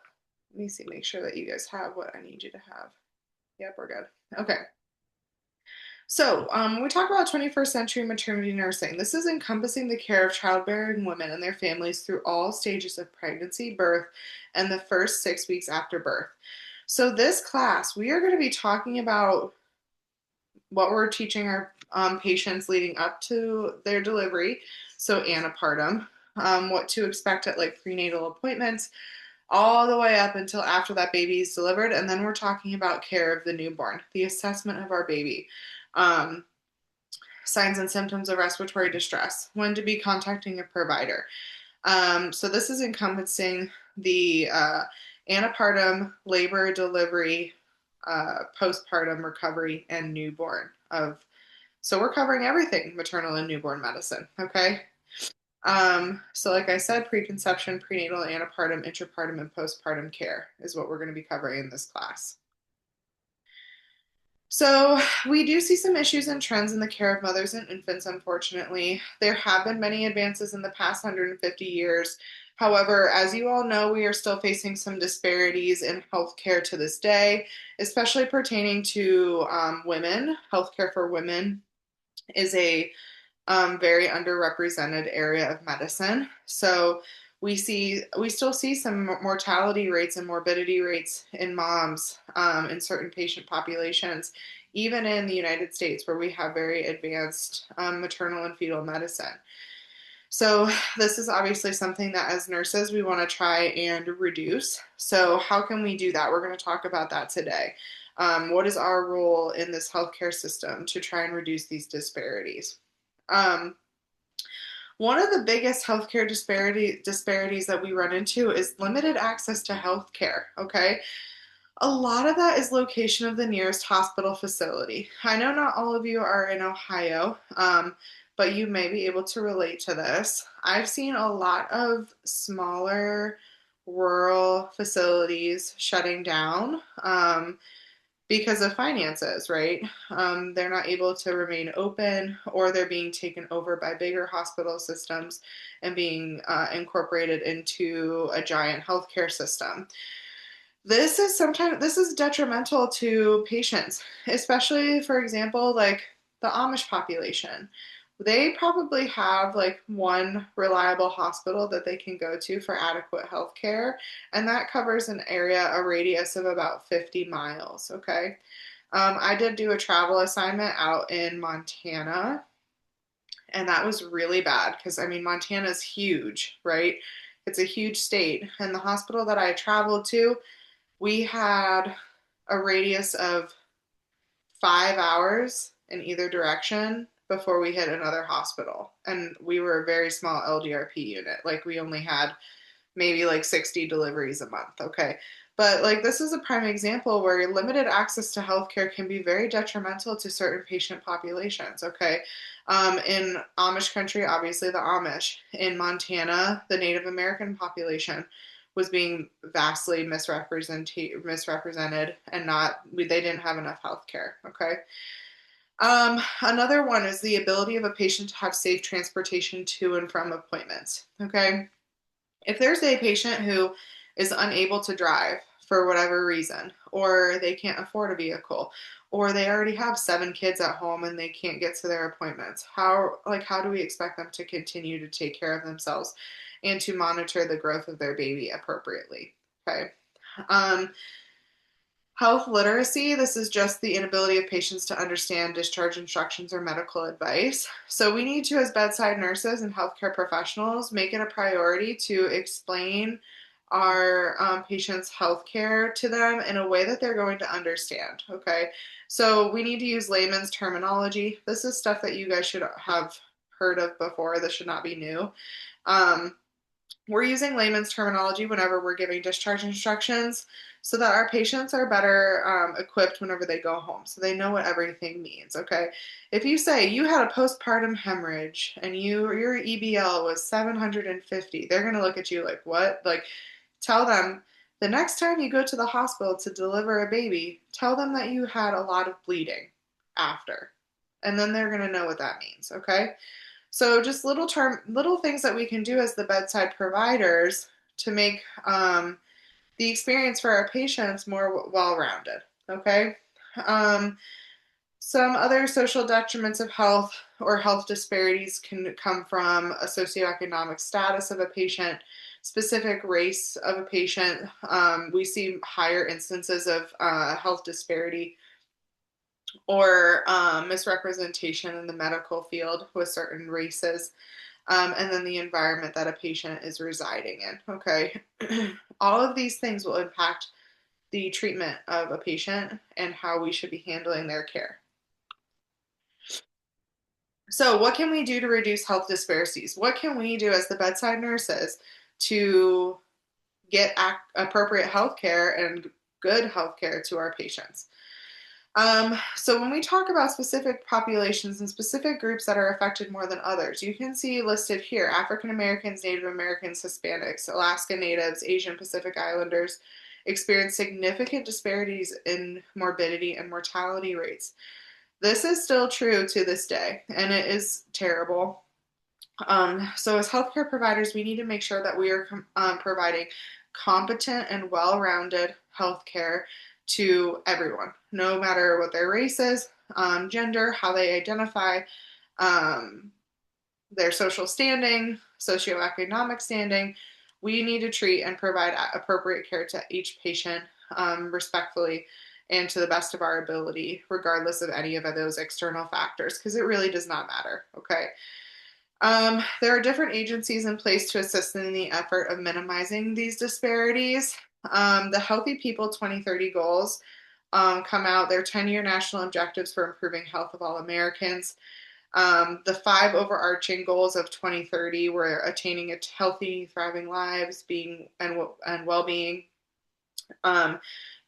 [SPEAKER 1] let me see, make sure that you guys have what I need you to have. Yep, we're good. Okay. So, when we talk about 21st century maternity nursing, this is encompassing the care of childbearing women and their families through all stages of pregnancy, birth, and the first 6 weeks after birth. So, this class, we are going to be talking about what we're teaching our patients leading up to their delivery, so antepartum, what to expect at like prenatal appointments, all the way up until after that baby is delivered. And then we're talking about care of the newborn, the assessment of our baby. Signs and symptoms of respiratory distress, when to be contacting a provider. So this is encompassing the antepartum, labor, delivery, postpartum recovery, and newborn of. So we're covering everything maternal and newborn medicine. Okay. So like I said, preconception, prenatal, antepartum, intrapartum, and postpartum care is what we're going to be covering in this class. So we do see some issues and trends in the care of mothers and infants, unfortunately. There have been many advances in the past 150 years. However, as you all know, we are still facing some disparities in healthcare to this day, especially pertaining to women. Healthcare for women is a very underrepresented area of medicine. So we still see some mortality rates and morbidity rates in moms in certain patient populations, even in the United States, where we have very advanced maternal and fetal medicine. So this is obviously something that as nurses we want to try and reduce. So how can we do that? We're going to talk about that today. What is our role in this healthcare system to try and reduce these disparities? One of the biggest healthcare disparities that we run into is limited access to healthcare. Okay. A lot of that is location of the nearest hospital facility. I know not all of you are in Ohio, but you may be able to relate to this. I've seen a lot of smaller rural facilities shutting down. Because of finances, right? They're not able to remain open, or they're being taken over by bigger hospital systems and being incorporated into a giant healthcare system. This is detrimental to patients, especially, for example, like the Amish population. They probably have like one reliable hospital that they can go to for adequate health care, and that covers an area, a radius of about 50 miles. Okay. I did do a travel assignment out in Montana, and that was really bad because I mean, Montana's huge, right? It's a huge state, and the hospital that I traveled to, we had a radius of 5 hours in either direction before we hit another hospital. And we were a very small LDRP unit. Like we only had maybe like 60 deliveries a month. Okay. But like this is a prime example where limited access to healthcare can be very detrimental to certain patient populations. Okay. In Amish country, obviously the Amish. In Montana, the Native American population was being vastly misrepresented and they didn't have enough health care. Okay. Another one is the ability of a patient to have safe transportation to and from appointments. Okay. If there's a patient who is unable to drive for whatever reason, or they can't afford a vehicle, or they already have 7 kids at home and they can't get to their appointments. How do we expect them to continue to take care of themselves and to monitor the growth of their baby appropriately? Okay. Um, Health literacy, this is just the inability of patients to understand discharge instructions or medical advice. So we need to, as bedside nurses and healthcare professionals, make it a priority to explain our patients' healthcare to them in a way that they're going to understand. Okay, so we need to use layman's terminology. This is stuff that you guys should have heard of before. This should not be new. Um, we're using layman's terminology whenever we're giving discharge instructions so that our patients are better equipped whenever they go home, so they know what everything means. Okay, if you say you had a postpartum hemorrhage and your EBL was 750, they're going to look at you like, what? Like, tell them the next time you go to the hospital to deliver a baby, tell them that you had a lot of bleeding after, and then they're going to know what that means. Okay, so just little things that we can do as the bedside providers to make the experience for our patients more well-rounded. Okay. Um, some other social detriments of health or health disparities can come from a socioeconomic status of a patient, specific race of a patient. We see higher instances of health disparity or misrepresentation in the medical field with certain races, and then the environment that a patient is residing in. Okay. All of these things will impact the treatment of a patient and how we should be handling their care. So, what can we do to reduce health disparities? What can we do as the bedside nurses to get appropriate health care and good health care to our patients? So when we talk about specific populations and specific groups that are affected more than others, you can see listed here African Americans, Native Americans, Hispanics, Alaska Natives, Asian Pacific Islanders experience significant disparities in morbidity and mortality rates. This is still true to this day, and it is terrible. So as healthcare providers, we need to make sure that we are providing competent and well-rounded healthcare to everyone, no matter what their race is, gender, how they identify, um, their social standing, socioeconomic standing. We need to treat and provide appropriate care to each patient respectfully and to the best of our ability, regardless of any of those external factors, because it really does not matter. Okay. There are different agencies in place to assist in the effort of minimizing these disparities. The Healthy People 2030 goals come out. They're 10-year national objectives for improving health of all Americans. The 5 overarching goals of 2030 were attaining a healthy, thriving lives, being and well-being.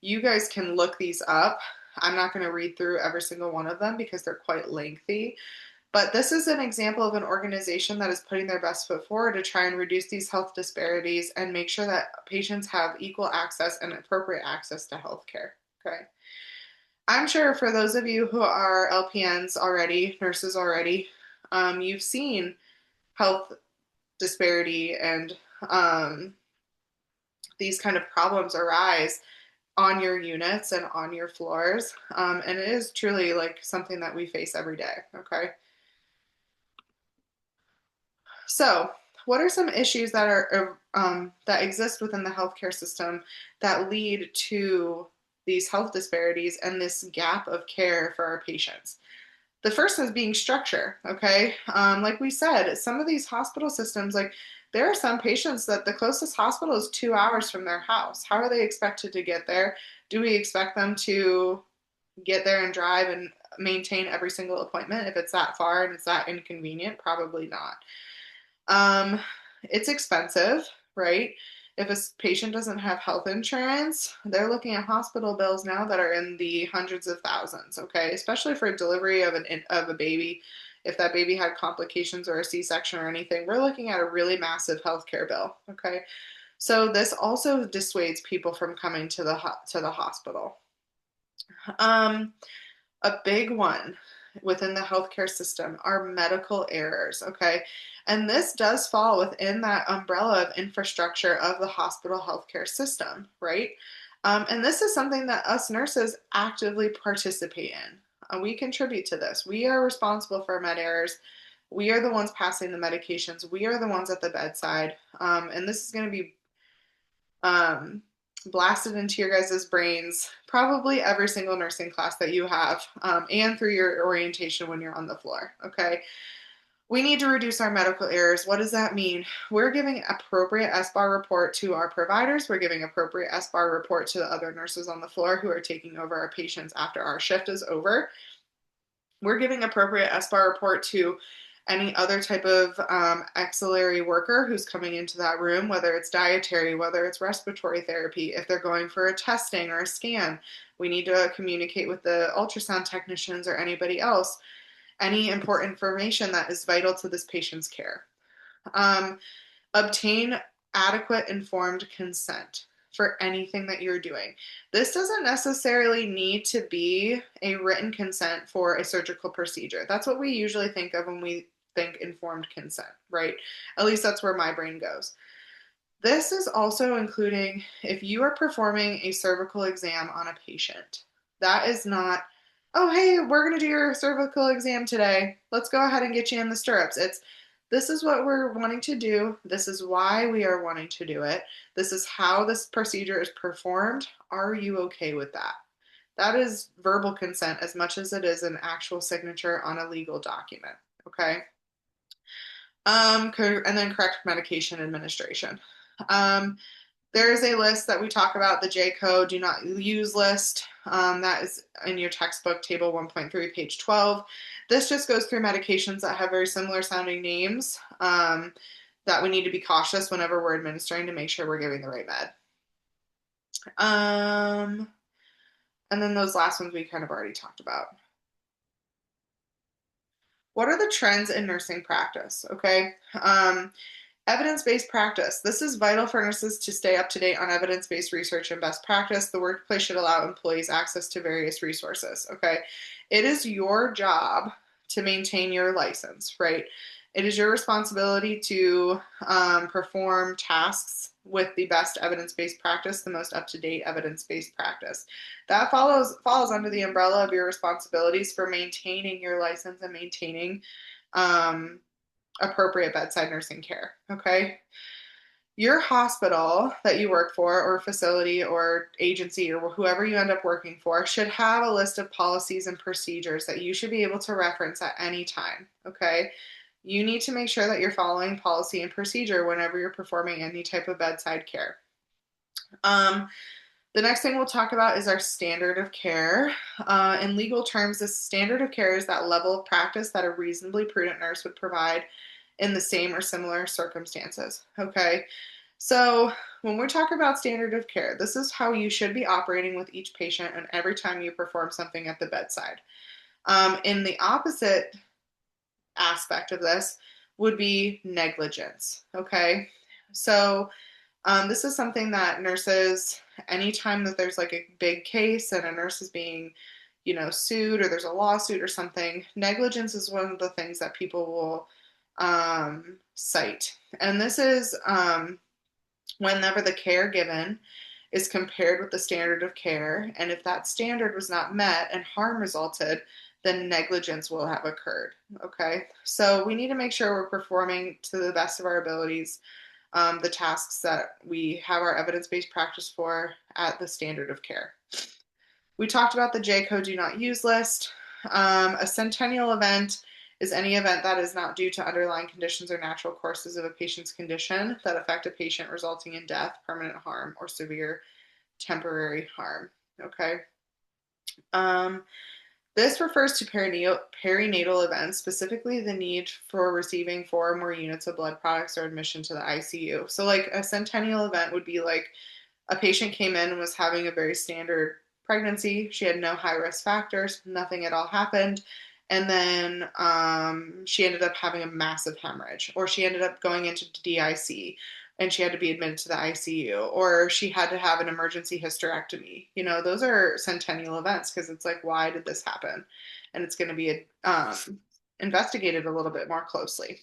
[SPEAKER 1] You guys can look these up. I'm not going to read through every single one of them because they're quite lengthy. But this is an example of an organization that is putting their best foot forward to try and reduce these health disparities and make sure that patients have equal access and appropriate access to health care. Okay. I'm sure for those of you who are LPNs already, nurses already, you've seen health disparity and these kind of problems arise on your units and on your floors. And it is truly like something that we face every day. Okay. So, what are some issues that are that exist within the healthcare system that lead to these health disparities and this gap of care for our patients? The first is being structure. Okay, like we said, some of these hospital systems, like there are some patients that the closest hospital is 2 hours from their house. How are they expected to get there? Do we expect them to get there and drive and maintain every single appointment if it's that far and it's that inconvenient? Probably not. It's expensive, right? If a patient doesn't have health insurance, they're looking at hospital bills now that are in the hundreds of thousands, okay? Especially for delivery of a baby. If that baby had complications or a C-section or anything, we're looking at a really massive healthcare bill, okay? So this also dissuades people from coming to the hospital. A big one within the healthcare system are medical errors, okay? And this does fall within that umbrella of infrastructure of the hospital healthcare system, right? And this is something that us nurses actively participate in. We contribute to this. We are responsible for med errors. We are the ones passing the medications. We are the ones at the bedside. And this is going to be um, blasted into your guys' brains probably every single nursing class that you have, and through your orientation when you're on the floor. Okay. We need to reduce our medical errors. What does that mean? We're giving appropriate SBAR report to our providers. We're giving appropriate SBAR report to the other nurses on the floor who are taking over our patients after our shift is over. We're giving appropriate SBAR report to any other type of axillary worker who's coming into that room, whether it's dietary, whether it's respiratory therapy, if they're going for a testing or a scan. We need to communicate with the ultrasound technicians or anybody else any important information that is vital to this patient's care. Obtain adequate informed consent for anything that you're doing. This doesn't necessarily need to be a written consent for a surgical procedure. That's what we usually think of when we think informed consent, right? At least that's where my brain goes. This is also including if you are performing a cervical exam on a patient. That is not, oh, hey, we're going to do your cervical exam today. Let's go ahead and get you in the stirrups. It's, this is what we're wanting to do. This is why we are wanting to do it. This is how this procedure is performed. Are you okay with that? That is verbal consent as much as it is an actual signature on a legal document. Okay. And then correct medication administration. There is a list that we talk about, the J code do not use list. That is in your textbook, table 1.3, page 12. This just goes through medications that have very similar sounding names that we need to be cautious whenever we're administering to make sure we're giving the right med. And then those last ones we kind of already talked about. What are the trends in nursing practice? Okay. Evidence-based practice. This is vital for nurses to stay up to date on evidence-based research and best practice. The workplace should allow employees access to various resources. Okay. It is your job to maintain your license, right? It is your responsibility to perform tasks with the best evidence-based practice, the most up-to-date evidence-based practice. That falls under the umbrella of your responsibilities for maintaining your license and maintaining appropriate bedside nursing care. Okay. Your hospital that you work for, or facility, or agency, or whoever you end up working for, should have a list of policies and procedures that you should be able to reference at any time. Okay. You need to make sure that you're following policy and procedure whenever you're performing any type of bedside care. The next thing we'll talk about is our standard of care. In legal terms, the standard of care is that level of practice that a reasonably prudent nurse would provide in the same or similar circumstances. Okay, so when we're talking about standard of care, this is how you should be operating with each patient and every time you perform something at the bedside. In the opposite aspect of this would be negligence. Okay, so this is something that nurses, anytime that there's like a big case and a nurse is being, sued, or there's a lawsuit or something, negligence is one of the things that people will cite. And this is whenever the care given is compared with the standard of care, and if that standard was not met and harm resulted, then negligence will have occurred. Okay, so we need to make sure we're performing to the best of our abilities the tasks that we have our evidence-based practice for at the standard of care. We talked about the J code do not use list. A centennial event is any event that is not due to underlying conditions or natural courses of a patient's condition that affect a patient, resulting in death, permanent harm, or severe temporary harm. Okay. This refers to perinatal events, specifically the need for receiving 4 or more units of blood products or admission to the ICU. So like a centennial event would be like a patient came in and was having a very standard pregnancy. She had no high risk factors, nothing at all happened. And then she ended up having a massive hemorrhage, or she ended up going into DIC and she had to be admitted to the ICU, or she had to have an emergency hysterectomy. Those are centennial events because it's like, why did this happen? And it's going to be investigated a little bit more closely.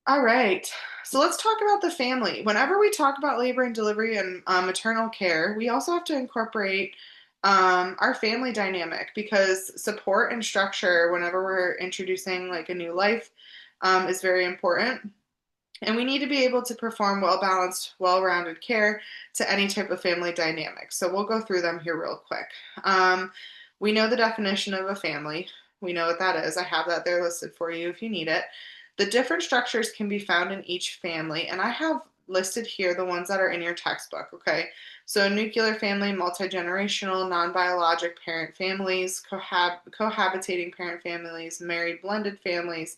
[SPEAKER 1] All right. So let's talk about the family. Whenever we talk about labor and delivery and maternal care, we also have to incorporate our family dynamic because support and structure, whenever we're introducing like a new life, is very important. And we need to be able to perform well balanced, well rounded care to any type of family dynamic. So we'll go through them here real quick. We know the definition of a family. We know what that is. I have that there listed for you if you need it. The different structures can be found in each family, and I have listed here the ones that are in your textbook, okay? So, nuclear family, multi generational, non biologic parent families, cohabitating parent families, married blended families,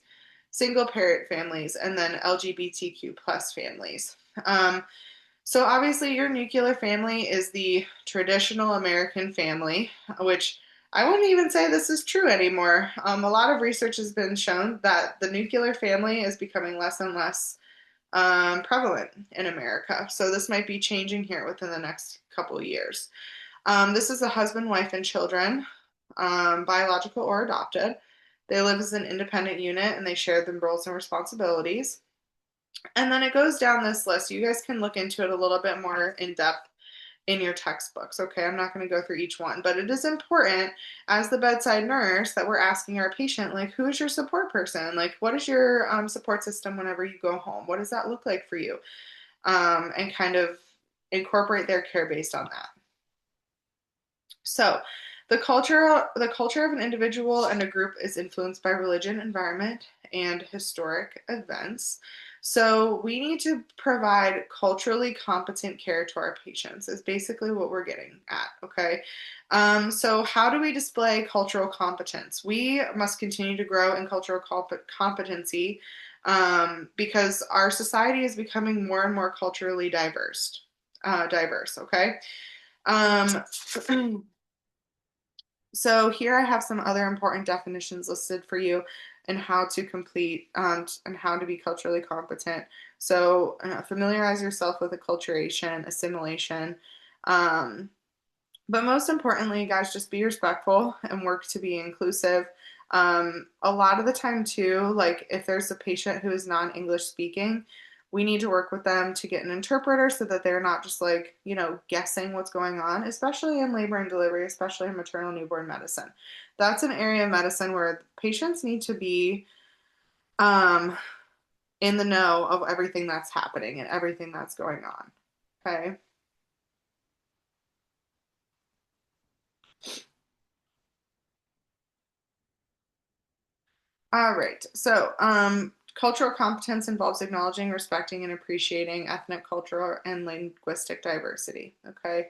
[SPEAKER 1] single parent families, and then LGBTQ plus families. Um, so obviously, your nuclear family is the traditional American family, which I wouldn't even say this is true anymore. A lot of research has been shown that the nuclear family is becoming less and less prevalent in America. So this might be changing here within the next couple of years. This is a husband, wife, and children, biological or adopted. They live as an independent unit and they share the roles and responsibilities. And then it goes down this list. You guys can look into it a little bit more in depth in your textbooks. Okay, I'm not going to go through each one, but it is important as the bedside nurse that we're asking our patient, like, who is your support person? Like, what is your support system whenever you go home? What does that look like for you? And kind of incorporate their care based on that. So, the culture of an individual and a group is influenced by religion, environment, and historic events. So, we need to provide culturally competent care to our patients, is basically what we're getting at, okay? So, how do we display cultural competence? We must continue to grow in cultural competency because our society is becoming more and more culturally diverse, okay? Um, So here I have some other important definitions listed for you and how to complete and how to be culturally competent. So familiarize yourself with acculturation, assimilation, um, but most importantly, guys, just be respectful and work to be inclusive. A lot of the time, too, like if there's a patient who is non-English speaking, we need to work with them to get an interpreter so that they're not just like, guessing what's going on, especially in labor and delivery, especially in maternal newborn medicine. That's an area of medicine where patients need to be um, in the know of everything that's happening and everything that's going on. Okay. All right. So, cultural competence involves acknowledging, respecting, and appreciating ethnic, cultural, and linguistic diversity. Okay.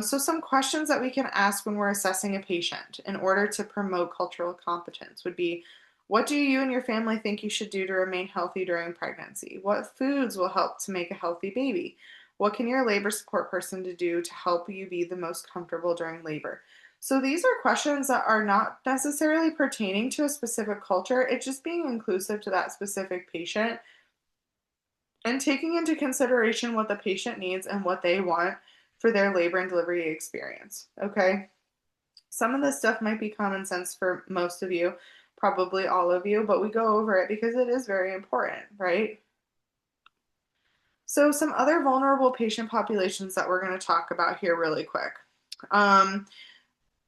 [SPEAKER 1] So, some questions that we can ask when we're assessing a patient in order to promote cultural competence would be, what do you and your family think you should do to remain healthy during pregnancy? What foods will help to make a healthy baby? What can your labor support person to do to help you be the most comfortable during labor? So these are questions that are not necessarily pertaining to a specific culture. It's just being inclusive to that specific patient and taking into consideration what the patient needs and what they want for their labor and delivery experience. Okay. Some of this stuff might be common sense for most of you, probably all of you, but we go over it because it is very important, right? So, some other vulnerable patient populations that we're going to talk about here really quick. Um,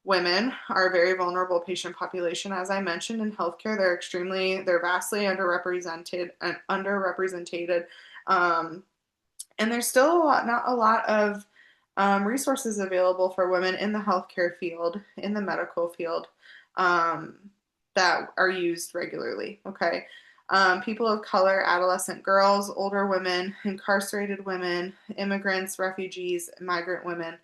[SPEAKER 1] Women are a very vulnerable patient population, as I mentioned in healthcare. They're vastly underrepresented, um, and there's still not a lot of resources available for women in the healthcare field, in the medical field, um, that are used regularly. Okay. People of color, adolescent girls, older women, incarcerated women, immigrants, refugees, migrant women.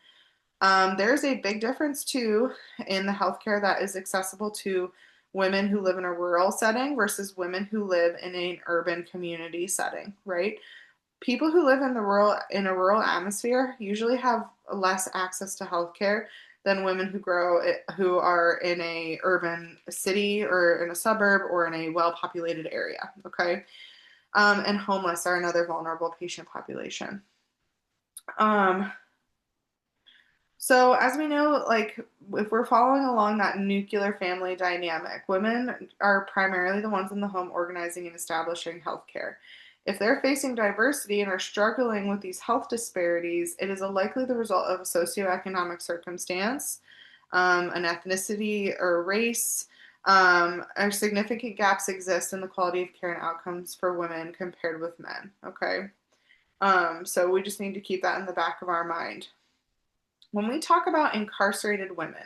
[SPEAKER 1] There's a big difference too in the healthcare that is accessible to women who live in a rural setting versus women who live in an urban community setting, right? People who live in a rural atmosphere usually have less access to healthcare than women who are in a urban city or in a suburb or in a well-populated area, okay? And homeless are another vulnerable patient population. Um, So, as we know, like if we're following along that nuclear family dynamic, women are primarily the ones in the home organizing and establishing healthcare. If they're facing diversity and are struggling with these health disparities, it is a likely the result of a socioeconomic circumstance, an ethnicity or race, or significant gaps exist in the quality of care and outcomes for women compared with men. Okay. So we just need to keep that in the back of our mind. When we talk about incarcerated women,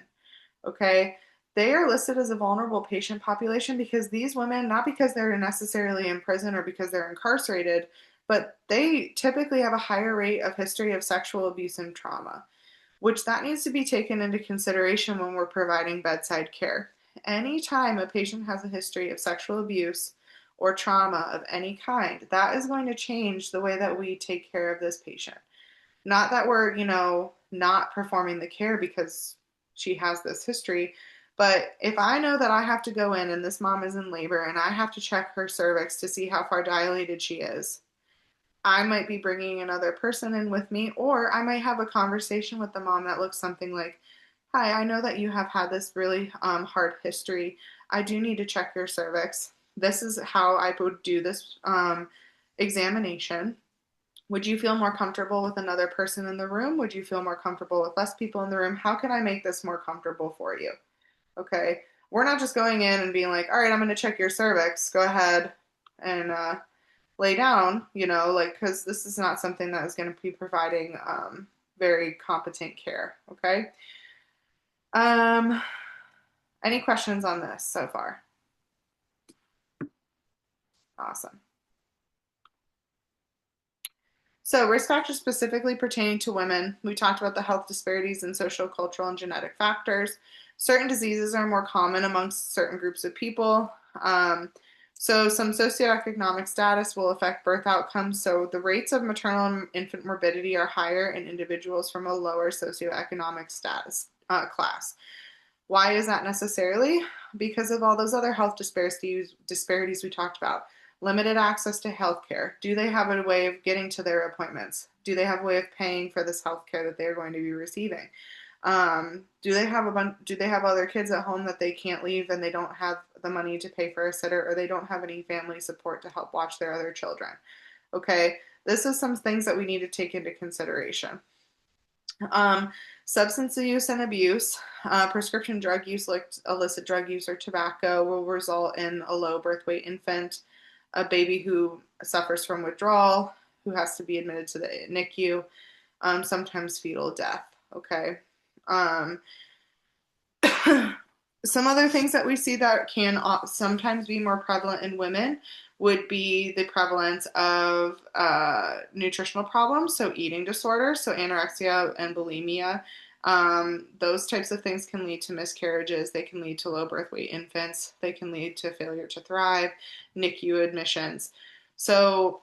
[SPEAKER 1] okay, they are listed as a vulnerable patient population because these women, not because they're necessarily in prison or because they're incarcerated, but they typically have a higher rate of history of sexual abuse and trauma, which that needs to be taken into consideration when we're providing bedside care. Anytime a patient has a history of sexual abuse or trauma of any kind, that is going to change the way that we take care of this patient. Not that we're, not performing the care because she has this history, but if I know that I have to go in and this mom is in labor and I have to check her cervix to see how far dilated she is, I might be bringing another person in with me, or I might have a conversation with the mom that looks something like, "Hi, I know that you have had this really hard history. I do need to check your cervix. This is how I would do this examination. Would you feel more comfortable with another person in the room? Would you feel more comfortable with less people in the room? How can I make this more comfortable for you?" Okay. We're not just going in and being like, "All right, I'm going to check your cervix. Go ahead and lay down," like, because this is not something that is going to be providing very competent care. Okay. Um, any questions on this so far? Awesome. So, risk factors specifically pertaining to women. We talked about the health disparities in social, cultural, and genetic factors. Certain diseases are more common amongst certain groups of people. So, some socioeconomic status will affect birth outcomes. So, the rates of maternal and infant morbidity are higher in individuals from a lower socioeconomic status class. Why is that necessarily? Because of all those other health disparities we talked about. Limited access to healthcare. Do they have a way of getting to their appointments? Do they have a way of paying for this healthcare that they're going to be receiving? Do they have other kids at home that they can't leave and they don't have the money to pay for a sitter, or they don't have any family support to help watch their other children? Okay, this is some things that we need to take into consideration. Substance use and abuse, prescription drug use like illicit drug use or tobacco will result in a low birth weight infant, a baby who suffers from withdrawal, who has to be admitted to the NICU, sometimes fetal death. Okay. Um, some other things that we see that can sometimes be more prevalent in women would be the prevalence of nutritional problems, so eating disorders, so anorexia and bulimia. Those types of things can lead to miscarriages. They can lead to low birth weight infants. They can lead to failure to thrive, NICU admissions. So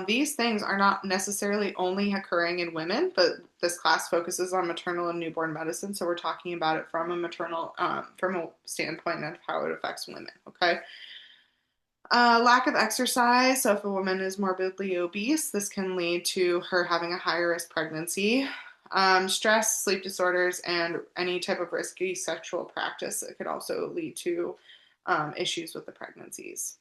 [SPEAKER 1] these things are not necessarily only occurring in women, but this class focuses on maternal and newborn medicine. So we're talking about it from a maternal, from a standpoint of how it affects women. Okay. Lack of exercise. So if a woman is morbidly obese, this can lead to her having a higher risk pregnancy. Stress, sleep disorders, and any type of risky sexual practice. It could also lead to issues with the pregnancies.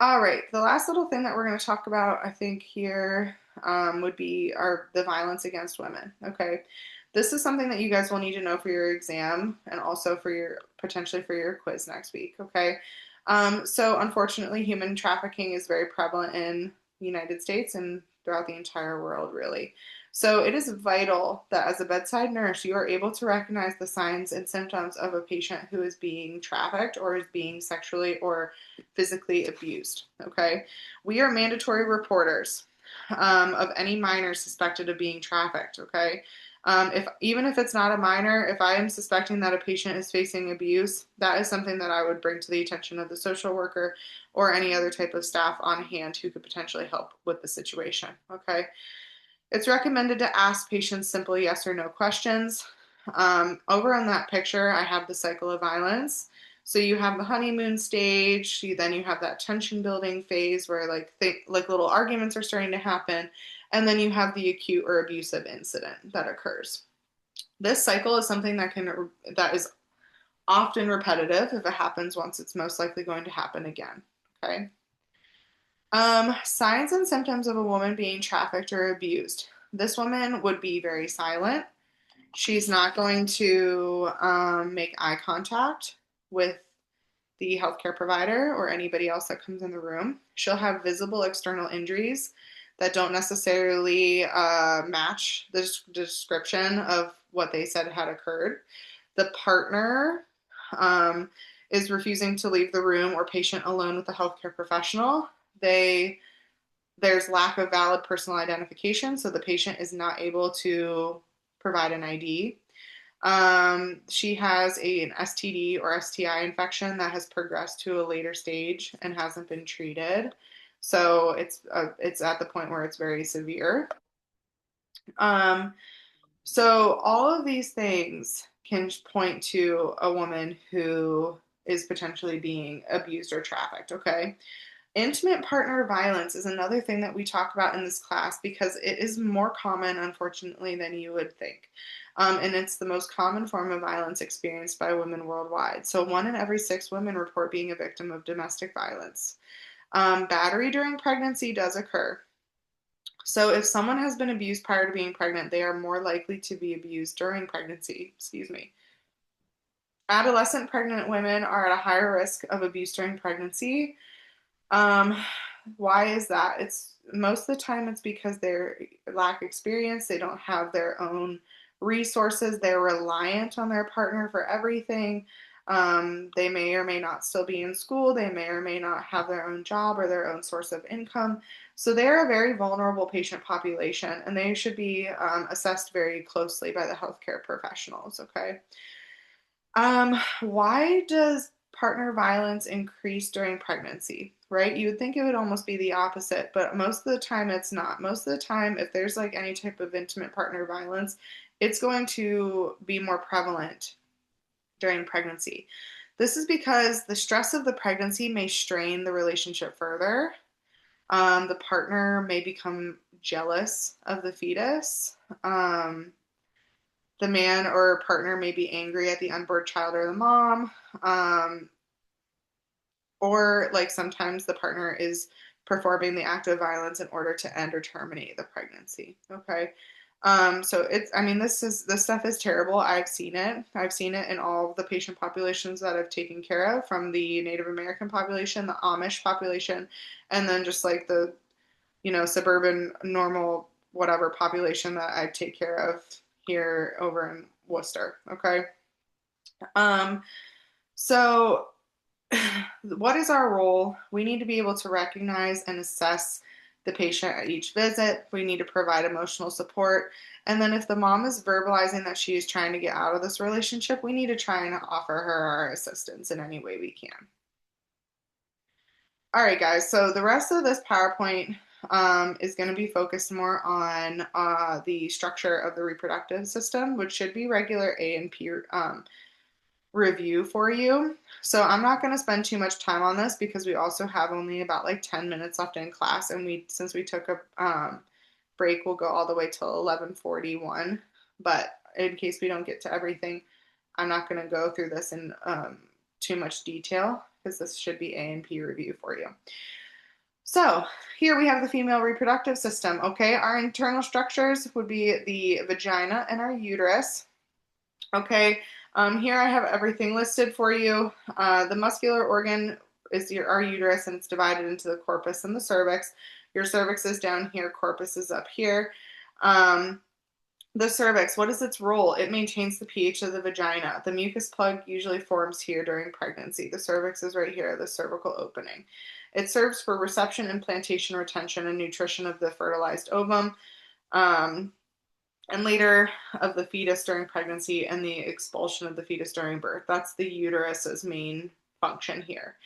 [SPEAKER 1] All right, the last little thing that we're going to talk about, I think, here would be the violence against women. Okay, this is something that you guys will need to know for your exam and also for your potentially for your quiz next week. Okay, so unfortunately, human trafficking is very prevalent in the United States and throughout the entire world, really. So it is vital that as a bedside nurse, you are able to recognize the signs and symptoms of a patient who is being trafficked or is being sexually or physically abused. Okay, we are mandatory reporters of any minor suspected of being trafficked. Okay, if even if it's not a minor, if I am suspecting that a patient is facing abuse, that is something that I would bring to the attention of the social worker or any other type of staff on hand who could potentially help with the situation. Okay. It's recommended to ask patients simple yes or no questions. Over on that picture, I have the cycle of violence. So you have the honeymoon stage, then you have that tension building phase where like little arguments are starting to happen, and then you have the acute or abusive incident that occurs. This cycle is something that is often repetitive. If it happens once, it's most likely going to happen again. Okay. Signs and symptoms of a woman being trafficked or abused. This woman would be very silent. She's not going to make eye contact with the healthcare provider or anybody else that comes in the room. She'll have visible external injuries that don't necessarily match the description of what they said had occurred. The partner is refusing to leave the room or patient alone with the healthcare professional. There's lack of valid personal identification, so the patient is not able to provide an ID. She has an STD or STI infection that has progressed to a later stage and hasn't been treated. So it's at the point where it's very severe. So all of these things can point to a woman who is potentially being abused or trafficked, okay? Intimate partner violence is another thing that we talk about in this class because it is more common, unfortunately, than you would think. And it's the most common form of violence experienced by women worldwide. So 1 in every 6 women report being a victim of domestic violence. Battery during pregnancy does occur. So if someone has been abused prior to being pregnant, they are more likely to be abused during pregnancy. Excuse me. Adolescent pregnant women are at a higher risk of abuse during pregnancy. Um, why is that? It's most of the time it's because they lack experience. They don't have their own resources. They're reliant on their partner for everything. They may or may not still be in school. They may or may not have their own job or their own source of income. So they're a very vulnerable patient population, and they should be assessed very closely by the healthcare professionals. Okay. Why does partner violence increase during pregnancy, right? You would think it would almost be the opposite, but most of the time it's not. Most of the time, if there's like any type of intimate partner violence, it's going to be more prevalent during pregnancy. This is because the stress of the pregnancy may strain the relationship further. The partner may become jealous of the fetus. The man or partner may be angry at the unborn child or the mom. Or like sometimes the partner is performing the act of violence in order to end or terminate the pregnancy. Okay. So I mean, this stuff is terrible. I've seen it. I've seen it in all of the patient populations that I've taken care of, from the Native American population, the Amish population, and then just like the, suburban, normal, whatever population that I take care of here over in Worcester. Okay. So what is our role? We need to be able to recognize and assess the patient at each visit. We need to provide emotional support. And then if the mom is verbalizing that she is trying to get out of this relationship, we need to try and offer her our assistance in any way we can. All right, guys. So the rest of this PowerPoint is going to be focused more on the structure of the reproductive system, which should be regular A and P review for you. So I'm not going to spend too much time on this because we also have only about like 10 minutes left in class, and since we took a break, we'll go all the way till 11:41. But in case we don't get to everything, I'm not going to go through this in too much detail because this should be A and P review for you. So here we have the female reproductive system. Okay, our internal structures would be the vagina and our uterus. Okay, here I have everything listed for you. The muscular organ is our uterus, and it's divided into the corpus and the cervix. Your cervix is down here, corpus is up here. The cervix, what is its role? It maintains the pH of the vagina. The mucus plug usually forms here during pregnancy. The cervix is right here, the cervical opening. It serves for reception, implantation, retention, and nutrition of the fertilized ovum. And later of the fetus during pregnancy, and the expulsion of the fetus during birth. That's the uterus's main function here.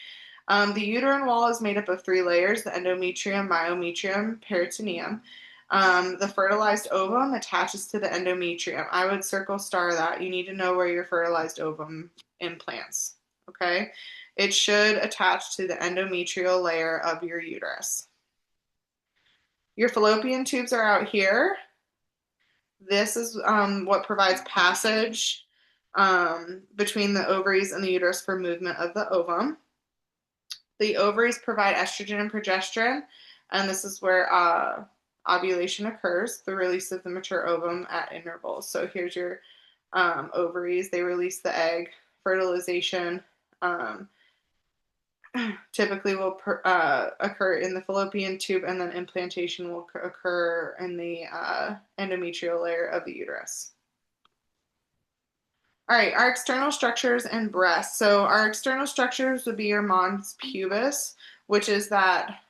[SPEAKER 1] The uterine wall is made up of 3 layers: the endometrium, myometrium, peritoneum. The fertilized ovum attaches to the endometrium. I would circle star that. You need to know where your fertilized ovum implants. Okay? It should attach to the endometrial layer of your uterus. Your fallopian tubes are out here. This is what provides passage between the ovaries and the uterus for movement of the ovum. The ovaries provide estrogen and progesterone, and this is where ovulation occurs, the release of the mature ovum at intervals. So here's your ovaries. They release the egg. Fertilization um, typically will occur in the fallopian tube, and then implantation will occur in the endometrial layer of the uterus. All right, our external structures and breasts. So our external structures would be your mons pubis, which is that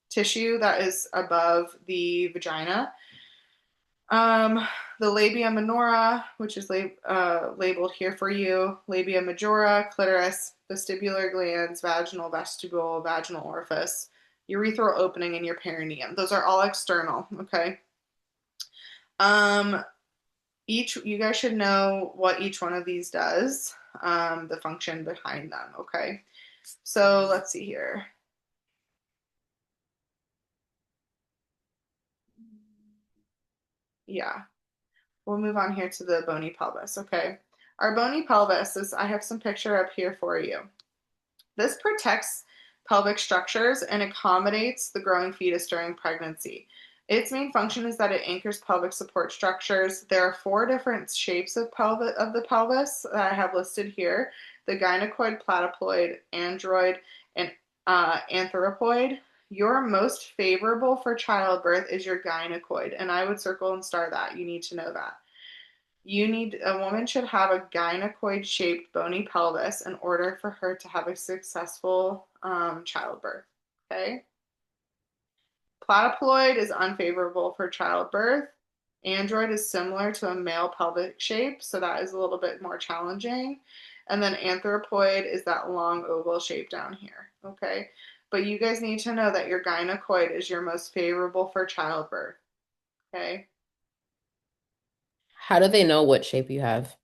[SPEAKER 1] tissue that is above the vagina. The labia minora, which is labeled here for you, labia majora, clitoris, vestibular glands, vaginal vestibule, vaginal orifice, urethral opening, and your perineum. Those are all external, okay? You guys should know what each one of these does, the function behind them, okay? So let's see here. Yeah, we'll move on here to the bony pelvis, okay? Our bony pelvis is, I have some picture up here for you. This protects pelvic structures and accommodates the growing fetus during pregnancy. Its main function is that it anchors pelvic support structures. There are 4 different shapes of the pelvis that I have listed here: the gynecoid, platyploid, android, and anthropoid. Your most favorable for childbirth is your gynecoid, and I would circle and star that. You need to know that. A woman should have a gynecoid shaped bony pelvis in order for her to have a successful childbirth. Okay. Platyploid is unfavorable for childbirth. Android is similar to a male pelvic shape, so that is a little bit more challenging. And then anthropoid is that long oval shape down here. Okay. But you guys need to know that your gynecoid is your most favorable for childbirth. Okay.
[SPEAKER 4] How do they know what shape you have?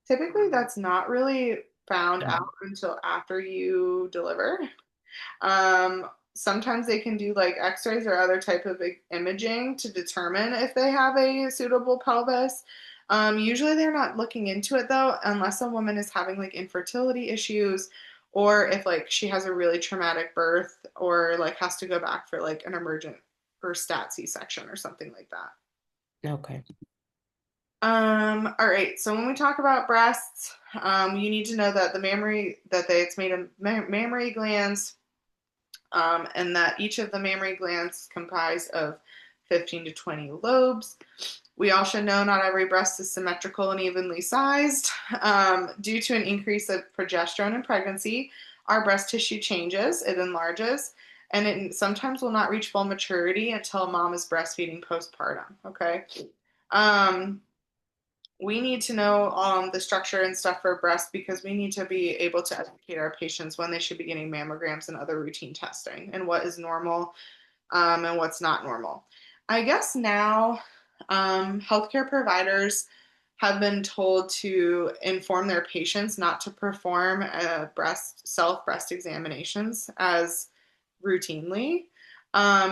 [SPEAKER 1] Typically, that's not really found
[SPEAKER 4] Mm.
[SPEAKER 1] out until after you deliver. Sometimes they can do like x-rays or other type of imaging to determine if they have a suitable pelvis. Usually they're not looking into it though, unless a woman is having like infertility issues, or if like she has a really traumatic birth, or like has to go back for like an emergent or stat C-section or something like that.
[SPEAKER 4] Okay.
[SPEAKER 1] All right. So when we talk about breasts, you need to know that it's made of mammary glands, and that each of the mammary glands is comprised of 15 to 20 lobes. We all should know not every breast is symmetrical and evenly sized. Due to an increase of progesterone in pregnancy, our breast tissue changes, it enlarges, and it sometimes will not reach full maturity until mom is breastfeeding postpartum. Okay. Um, we need to know the structure and stuff for breast because we need to be able to educate our patients when they should be getting mammograms and other routine testing and what is normal and what's not normal. I guess now healthcare providers have been told to inform their patients not to perform breast examinations as routinely,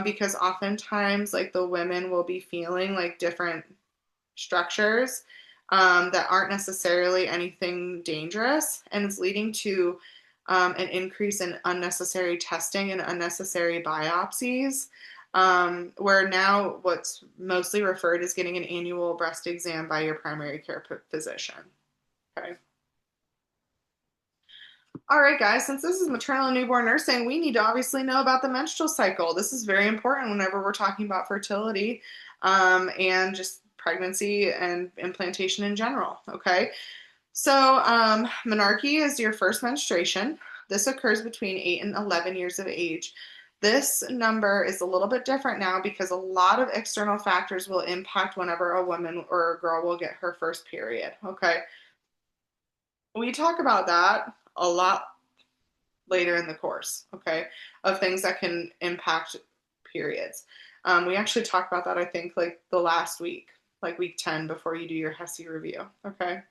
[SPEAKER 1] because oftentimes like the women will be feeling like different structures that aren't necessarily anything dangerous, and it's leading to an increase in unnecessary testing and unnecessary biopsies, where now what's mostly referred is getting an annual breast exam by your primary care physician. Okay. All right, guys, since this is maternal and newborn nursing, we need to obviously know about the menstrual cycle. This is very important whenever we're talking about fertility and just pregnancy and implantation in general. Okay. So, menarche is your first menstruation. This occurs between 8 and 11 years of age. This number is a little bit different now because a lot of external factors will impact whenever a woman or a girl will get her first period. Okay. We talk about that a lot later in the course, okay, of things that can impact periods. We actually talked about that, I think, like the last week, like week 10 before you do your HESI review, okay?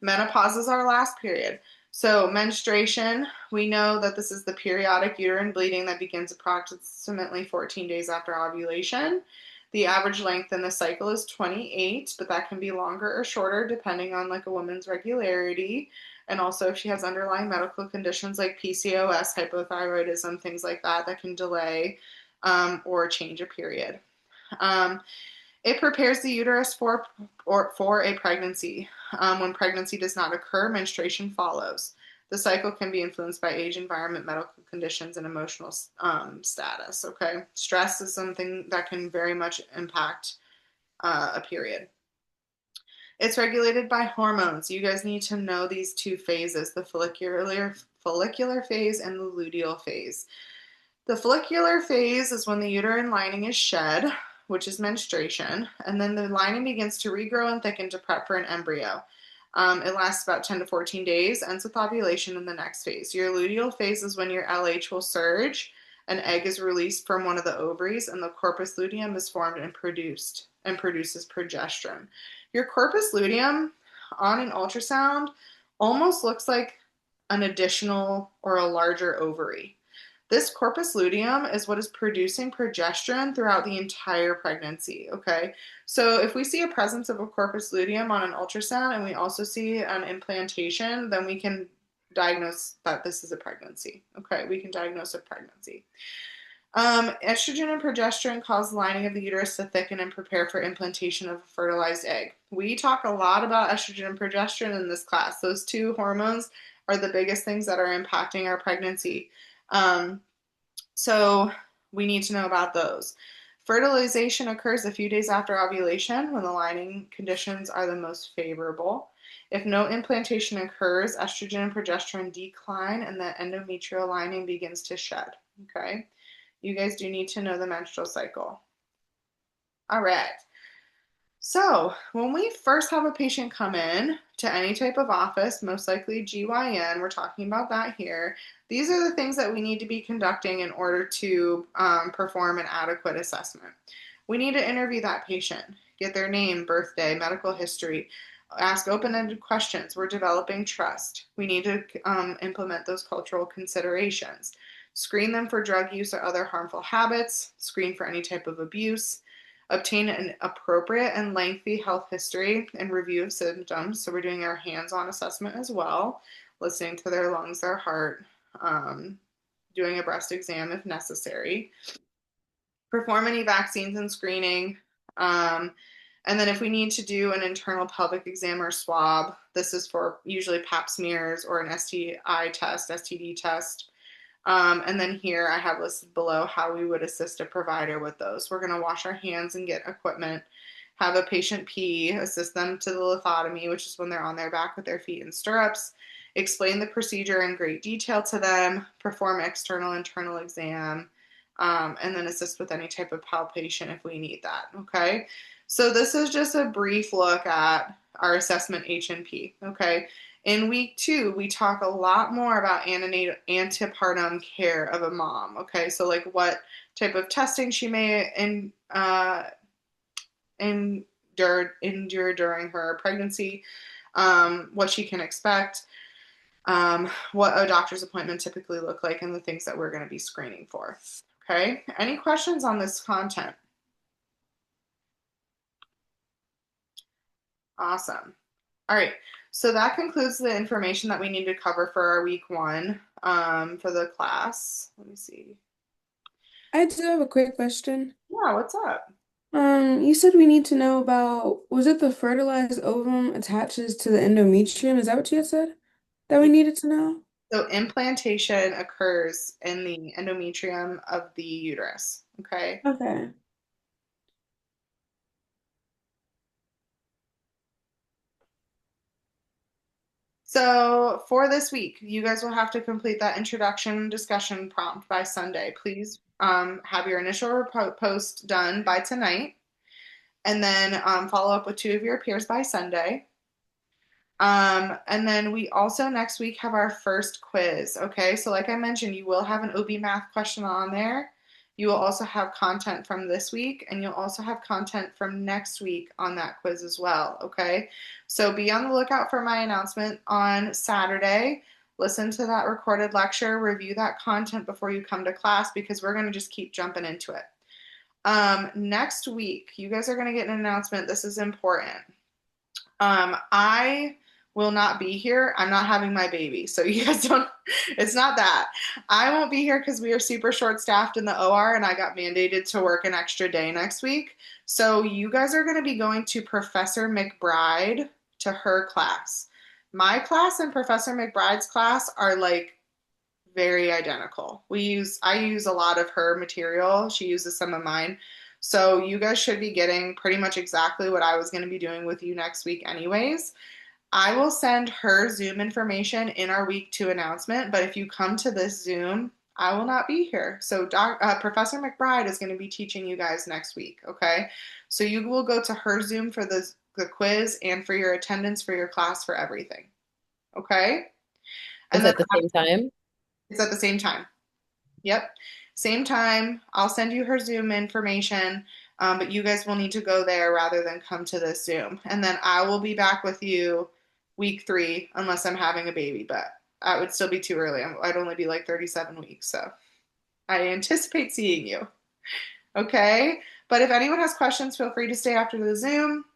[SPEAKER 1] Menopause is our last period. So, menstruation, we know that this is the periodic uterine bleeding that begins approximately 14 days after ovulation. The average length in the cycle is 28, but that can be longer or shorter depending on like a woman's regularity and also if she has underlying medical conditions like PCOS, hypothyroidism, things like that that can delay or change a period. Um, it prepares the uterus for a pregnancy. When pregnancy does not occur, menstruation follows. The cycle can be influenced by age, environment, medical conditions, and emotional status. Okay, stress is something that can very much impact a period. It's regulated by hormones. You guys need to know these two phases: the follicular phase and the luteal phase. The follicular phase is when the uterine lining is shed, which is menstruation, and then the lining begins to regrow and thicken to prep for an embryo. It lasts about 10 to 14 days, ends with ovulation in the next phase. Your luteal phase is when your LH will surge, an egg is released from one of the ovaries, and the corpus luteum is formed and produces progesterone. Your corpus luteum on an ultrasound almost looks like an additional or a larger ovary. This corpus luteum is what is producing progesterone throughout the entire pregnancy. Okay, so if we see a presence of a corpus luteum on an ultrasound and we also see an implantation, then we can diagnose that this is a pregnancy. Okay, we can diagnose a pregnancy. Estrogen and progesterone cause the lining of the uterus to thicken and prepare for implantation of a fertilized egg. We talk a lot about estrogen and progesterone in this class. Those two hormones are the biggest things that are impacting our pregnancy. So we need to know about those. Fertilization occurs a few days after ovulation when the lining conditions are the most favorable. If no implantation occurs, estrogen and progesterone decline and the endometrial lining begins to shed. Okay. You guys do need to know the menstrual cycle. All right. So, when we first have a patient come in to any type of office, most likely GYN, we're talking about that here. These are the things that we need to be conducting in order to perform an adequate assessment. We need to interview that patient, get their name, birthday, medical history, ask open-ended questions. We're developing trust. We need to implement those cultural considerations. Screen them for drug use or other harmful habits, screen for any type of abuse, obtain an appropriate and lengthy health history and review of symptoms. So we're doing our hands-on assessment as well, listening to their lungs, their heart, doing a breast exam if necessary, perform any vaccines and screening, and then if we need to do an internal pelvic exam or swab, this is for usually pap smears or an STI test, STD test. And then here I have listed below how we would assist a provider with those. We're going to wash our hands and get equipment, have a patient pee, assist them to the lithotomy, which is when they're on their back with their feet in stirrups, explain the procedure in great detail to them, perform external, internal exam, and then assist with any type of palpation if we need that. Okay. So this is just a brief look at our assessment H&P. Okay. In week 2, we talk a lot more about antepartum care of a mom. Okay, so like what type of testing she may endure during her pregnancy, what she can expect, what a doctor's appointment typically look like, and the things that we're going to be screening for. Okay, any questions on this content? Awesome. All right, so that concludes the information that we need to cover for our week 1 for the class. Let me see.
[SPEAKER 5] I do have a quick question.
[SPEAKER 1] Yeah, what's up?
[SPEAKER 5] You said we need to know about, was it the fertilized ovum attaches to the endometrium? Is that what you had said? That we needed to know?
[SPEAKER 1] So implantation occurs in the endometrium of the uterus. Okay.
[SPEAKER 5] Okay.
[SPEAKER 1] So for this week, you guys will have to complete that introduction discussion prompt by Sunday. Please have your initial post done by tonight, and then follow up with 2 of your peers by Sunday. And then we also next week have our first quiz. Okay, so like I mentioned, you will have an OB math question on there. You will also have content from this week, and you'll also have content from next week on that quiz as well. Okay, so be on the lookout for my announcement on Saturday. listen to that recorded lecture, review that content before you come to class because we're going to just keep jumping into it. Next week, you guys are going to get an announcement. This is important. I will not be here. I'm not having my baby. So you guys don't, it's not that. I won't be here because we are super short staffed in the OR and I got mandated to work an extra day next week. So you guys are going to be going to Professor McBride to her class. My class and Professor McBride's class are like very identical. I use a lot of her material. She uses some of mine. So you guys should be getting pretty much exactly what I was going to be doing with you next week anyways. I will send her Zoom information in our week 2 announcement, but if you come to this Zoom, I will not be here. So Professor McBride is going to be teaching you guys next week, okay? So you will go to her Zoom for the quiz and for your attendance for your class for everything, okay? And
[SPEAKER 4] Is
[SPEAKER 1] then
[SPEAKER 4] at the same time?
[SPEAKER 1] it's at the same time. Yep. Same time. I'll send you her Zoom information, but you guys will need to go there rather than come to this Zoom. And then I will be back with you week 3, unless I'm having a baby, but that would still be too early. I'd only be like 37 weeks. So I anticipate seeing you. Okay. But if anyone has questions, feel free to stay after the Zoom.